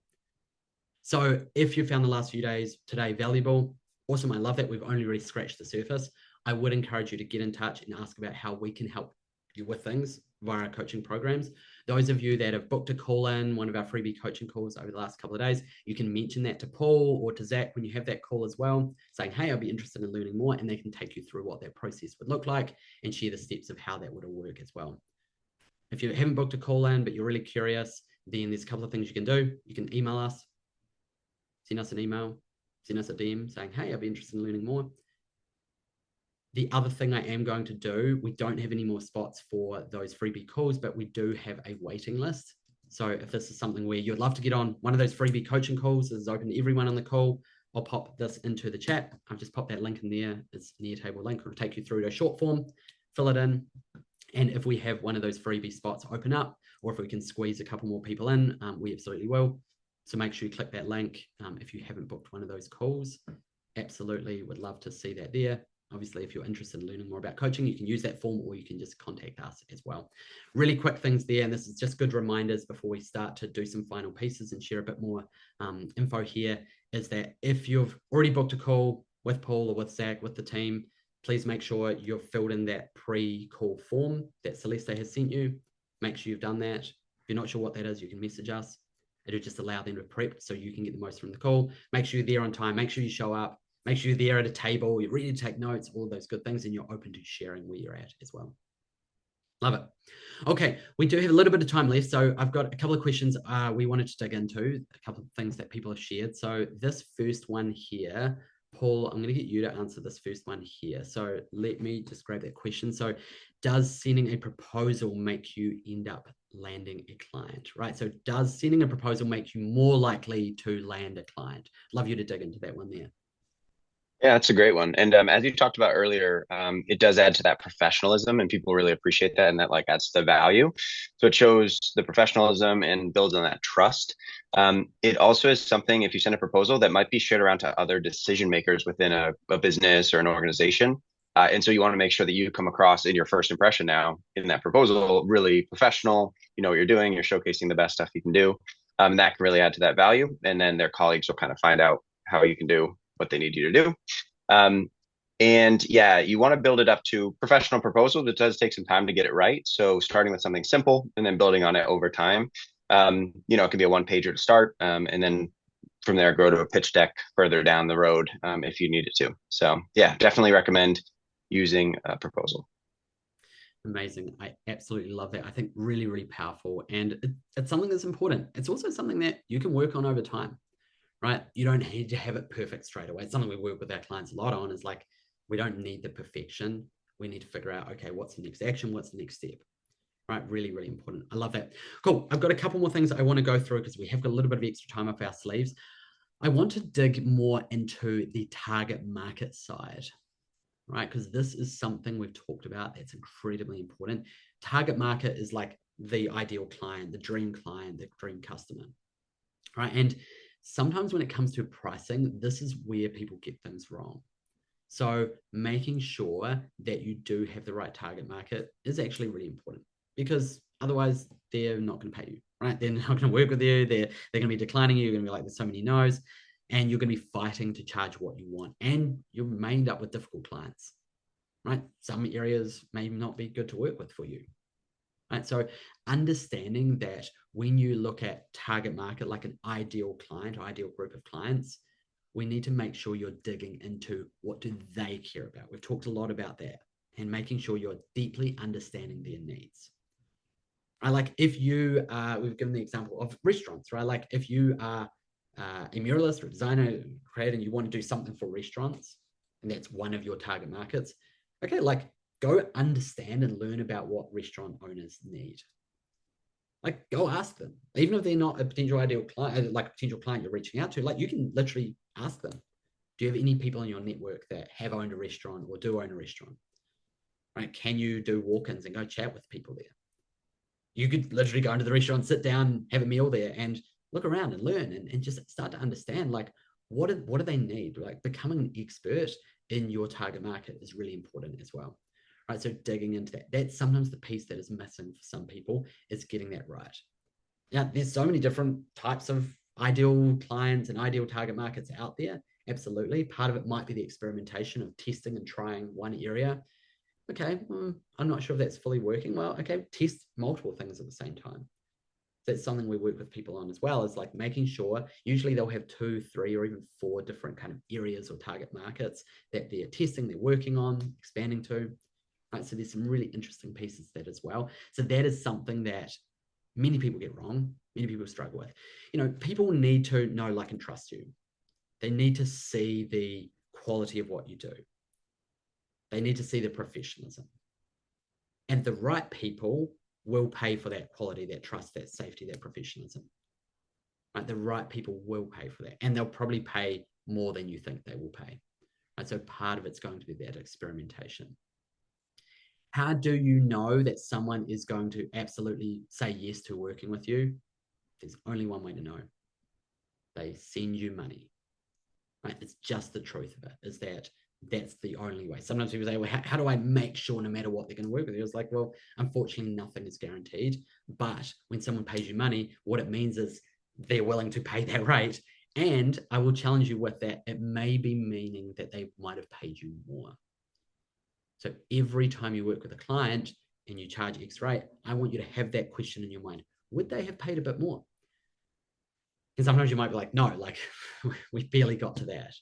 So if you found the last few days today valuable, awesome. I love that we've only really scratched the surface. I would encourage you to get in touch and ask about how we can help you with things via our coaching programs. Those of you that have booked a call in one of our freebie coaching calls over the last couple of days, you can mention that to Paul or to Zach when you have that call as well, saying, hey, I'll be interested in learning more, and they can take you through what that process would look like and share the steps of how that would all work as well. If you haven't booked a call in, but you're really curious, then there's a couple of things you can do. You can email us, send us an email, send us a DM saying, hey, I'll be interested in learning more. The other thing I am going to do, we don't have any more spots for those freebie calls, but we do have a waiting list. So if this is something where you'd love to get on one of those freebie coaching calls, this is open to everyone on the call, I'll pop this into the chat. I've just popped that link in there. It's an Airtable link. It'll take you through to a short form, fill it in. And if we have one of those freebie spots open up, or if we can squeeze a couple more people in, we absolutely will. So make sure you click that link if you haven't booked one of those calls. Absolutely would love to see that there. Obviously, if you're interested in learning more about coaching, you can use that form or you can just contact us as well. Really quick things there, and this is just good reminders before we start to do some final pieces and share a bit more info here, is that if you've already booked a call with Paul or with Zach, with the team, please make sure you've filled in that pre-call form that Celeste has sent you. Make sure you've done that. If you're not sure what that is, you can message us. It'll just allow them to prep so you can get the most from the call. Make sure you're there on time. Make sure you show up. Make sure you're there at a table, you're ready to take notes, all those good things, and you're open to sharing where you're at as well. Love it. Okay, we do have a little bit of time left, so I've got a couple of questions we wanted to dig into, a couple of things that people have shared. So this first one here, Paul, I'm going to get you to answer this first one here. So let me just grab that question. So does sending a proposal make you end up landing a client, right? So does sending a proposal make you more likely to land a client? Love you to dig into that one there. Yeah, that's a great one. And as you talked about earlier, it does add to that professionalism, and people really appreciate that, and that like adds to the value. So it shows the professionalism and builds on that trust. It also is something, if you send a proposal, that might be shared around to other decision makers within a business or an organization. And so you want to make sure that you come across in your first impression now in that proposal really professional. You know what you're doing. You're showcasing the best stuff you can do. That can really add to that value, and then their colleagues will kind of find out how you can do what they need you to do. And yeah, you want to build it up to professional proposals. It does take some time to get it right. So starting with something simple and then building on it over time. It can be a one pager to start, and then from there grow to a pitch deck further down the road if you need it to. So yeah, definitely recommend using a proposal. Amazing. I absolutely love that. I think really, really powerful. And it's something that's important. It's also something that you can work on over time. Right? You don't need to have it perfect straight away. It's something we work with our clients a lot on, is like, we don't need the perfection. We need to figure out, okay, what's the next action? What's the next step? Right? Really, really important. I love that. Cool. I've got a couple more things I want to go through because we have got a little bit of extra time up our sleeves. I want to dig more into the target market side, right? Because this is something we've talked about that's incredibly important. Target market is like the ideal client, the dream customer, right? And sometimes when it comes to pricing, this is where people get things wrong. So making sure that you do have the right target market is actually really important, because otherwise they're not going to pay you, right? They're not going to work with you. They're going to be declining you. You're going to be like, there's so many no's. and you're going to be fighting to charge what you want, and you may end up with difficult clients, right? Some areas may not be good to work with for you, right? So understanding that when you look at target market, like an ideal client or ideal group of clients, we need to make sure you're digging into what do they care about. We've talked a lot about that, and making sure you're deeply understanding their needs. Like if you we've given the example of restaurants, right? Like if you are a muralist or a designer, creator, and you want to do something for restaurants, and that's one of your target markets, okay, like go understand and learn about what restaurant owners need. Like go ask them, even if they're not a potential ideal client, like a potential client you're reaching out to. Like you can literally ask them, do you have any people in your network that have owned a restaurant or do own a restaurant? Right? Can you do walk-ins and go chat with people there? You could literally go into the restaurant, sit down, have a meal there, and look around and learn, and just start to understand, like, what do they need? Like becoming an expert in your target market is really important as well. Right. So digging into that. That's sometimes the piece that is missing for some people, is getting that right. Now, there's so many different types of ideal clients and ideal target markets out there. Absolutely. Part of it might be the experimentation of testing and trying one area. Okay, I'm not sure if that's fully working well. Okay, test multiple things at the same time. That's something we work with people on as well, is like making sure, usually they'll have 2, 3, or even 4 different kind of areas or target markets that they're testing, they're working on, expanding to. Right, so there's some really interesting pieces to that as well. So that is something that many people get wrong, many people struggle with. People need to know, like, and trust you. They need to see the quality of what you do. They need to see the professionalism. And the right people will pay for that quality, that trust, that safety, that professionalism. Right? The right people will pay for that. And they'll probably pay more than you think they will pay. Right? So part of it's going to be that experimentation. How do you know that someone is going to absolutely say yes to working with you? There's only one way to know. They send you money. Right? It's just the truth of it, is that that's the only way. Sometimes people say, well, how do I make sure no matter what they're going to work with you? It's like, well, unfortunately, nothing is guaranteed. But when someone pays you money, what it means is they're willing to pay that rate. And I will challenge you with that. It may be meaning that they might have paid you more. So every time you work with a client and you charge X rate, I want you to have that question in your mind. Would they have paid a bit more? And sometimes you might be like, no, like we barely got to that.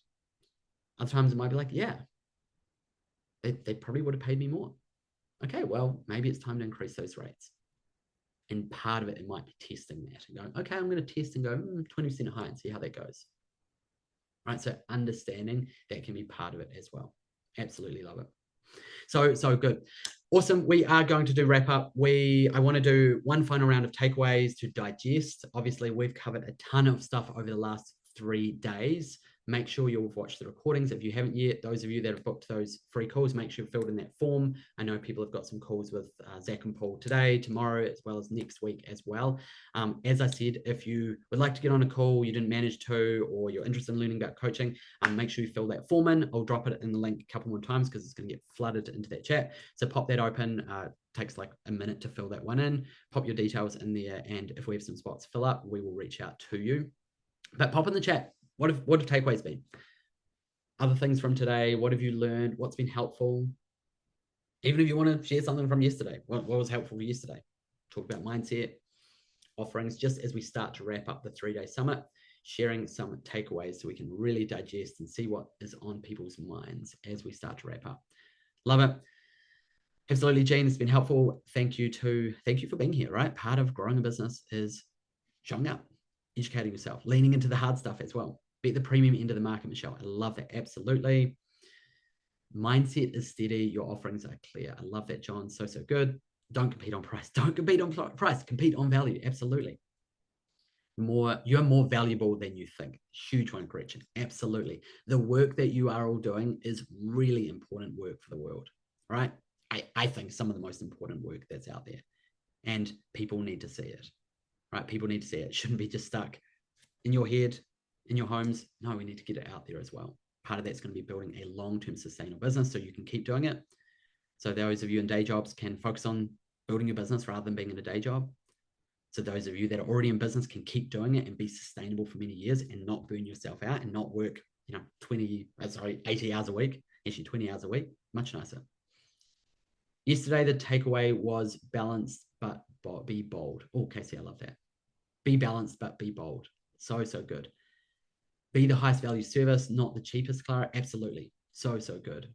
Other times it might be like, yeah, they probably would have paid me more. Okay, well, maybe it's time to increase those rates. And part of it might be testing that and going, okay, I'm going to test and go 20% higher and see how that goes. Right. So understanding that can be part of it as well. Absolutely love it. So good. Awesome. We are going to do wrap up. I want to do one final round of takeaways to digest. Obviously, we've covered a ton of stuff over the last 3 days. Make sure you'll watch the recordings. If you haven't yet, those of you that have booked those free calls, make sure you've filled in that form. I know people have got some calls with Zach and Paul today, tomorrow, as well as next week as well. As I said, if you would like to get on a call, you didn't manage to, or you're interested in learning about coaching, make sure you fill that form in. I'll drop it in the link a couple more times because it's going to get flooded into that chat. So pop that open. Takes like a minute to fill that one in. Pop your details in there, and if we have some spots to fill up, we will reach out to you. But pop in the chat. What have takeaways been? Other things from today? What have you learned? What's been helpful? Even if you want to share something from yesterday, what was helpful for yesterday? Talk about mindset, offerings, just as we start to wrap up the 3-day summit, sharing some takeaways so we can really digest and see what is on people's minds as we start to wrap up. Love it. Absolutely, Jean. It's been helpful. Thank you for being here, right? Part of growing a business is showing up, educating yourself, leaning into the hard stuff as well. Be at the premium end of the market, Michelle. I love that. Absolutely. Mindset is steady. Your offerings are clear. I love that, John. So good. Don't compete on price. Don't compete on price. Compete on value. Absolutely. You're more valuable than you think. Huge one, Gretchen. Absolutely. The work that you are all doing is really important work for the world, right? I think some of the most important work that's out there, and people need to see it, right? People need to see it. It shouldn't be just stuck in your head, in your homes. No, we need to get it out there as well. Part of that's going to be building a long-term sustainable business so you can keep doing it. So those of you in day jobs can focus on building your business rather than being in a day job. So those of you that are already in business can keep doing it and be sustainable for many years and not burn yourself out and not work, 80 hours a week, actually 20 hours a week, much nicer. Yesterday, the takeaway was balanced, but be bold. Oh, Casey, I love that. Be balanced, but be bold. So, so good. Be the highest value service, not the cheapest, Clara. Absolutely. So, so good.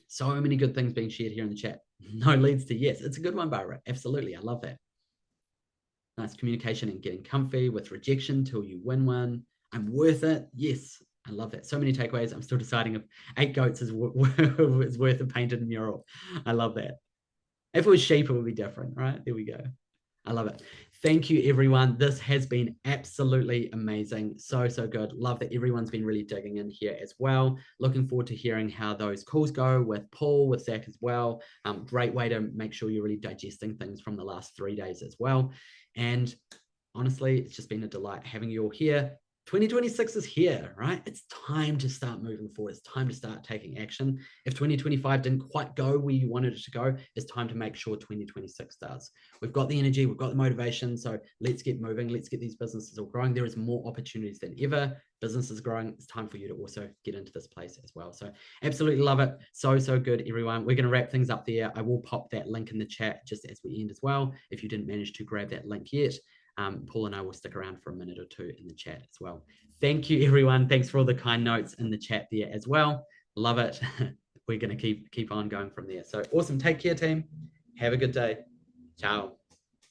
So many good things being shared here in the chat. No leads to yes. It's a good one, Barbara. Absolutely. I love that. Nice communication and getting comfy with rejection till you win one. I'm worth it. Yes. I love that. So many takeaways. I'm still deciding if 8 goats is worth a painted mural. I love that. If it was sheep, it would be different, right? There we go. I love it. Thank you, everyone. This has been absolutely amazing. So, so good. Love that everyone's been really digging in here as well. Looking forward to hearing how those calls go with Paul, with Zach as well. Great way to make sure you're really digesting things from the last 3 days as well. And honestly, it's just been a delight having you all here. 2026 is here, right? It's time to start moving forward. It's time to start taking action. If 2025 didn't quite go where you wanted it to go, it's time to make sure 2026 does. We've got the energy, we've got the motivation, so let's get moving. Let's get these businesses all growing. There is more opportunities than ever. Business is growing. It's time for you to also get into this place as well. So absolutely love it. So, so good, everyone. We're going to wrap things up there. I will pop that link in the chat just as we end as well, if you didn't manage to grab that link yet. Paul and I will stick around for a minute or two in the chat as well. Thank you, everyone. Thanks for all the kind notes in the chat there as well. Love it. We're going to keep on going from there. So awesome. Take care, team. Have a good day. Ciao.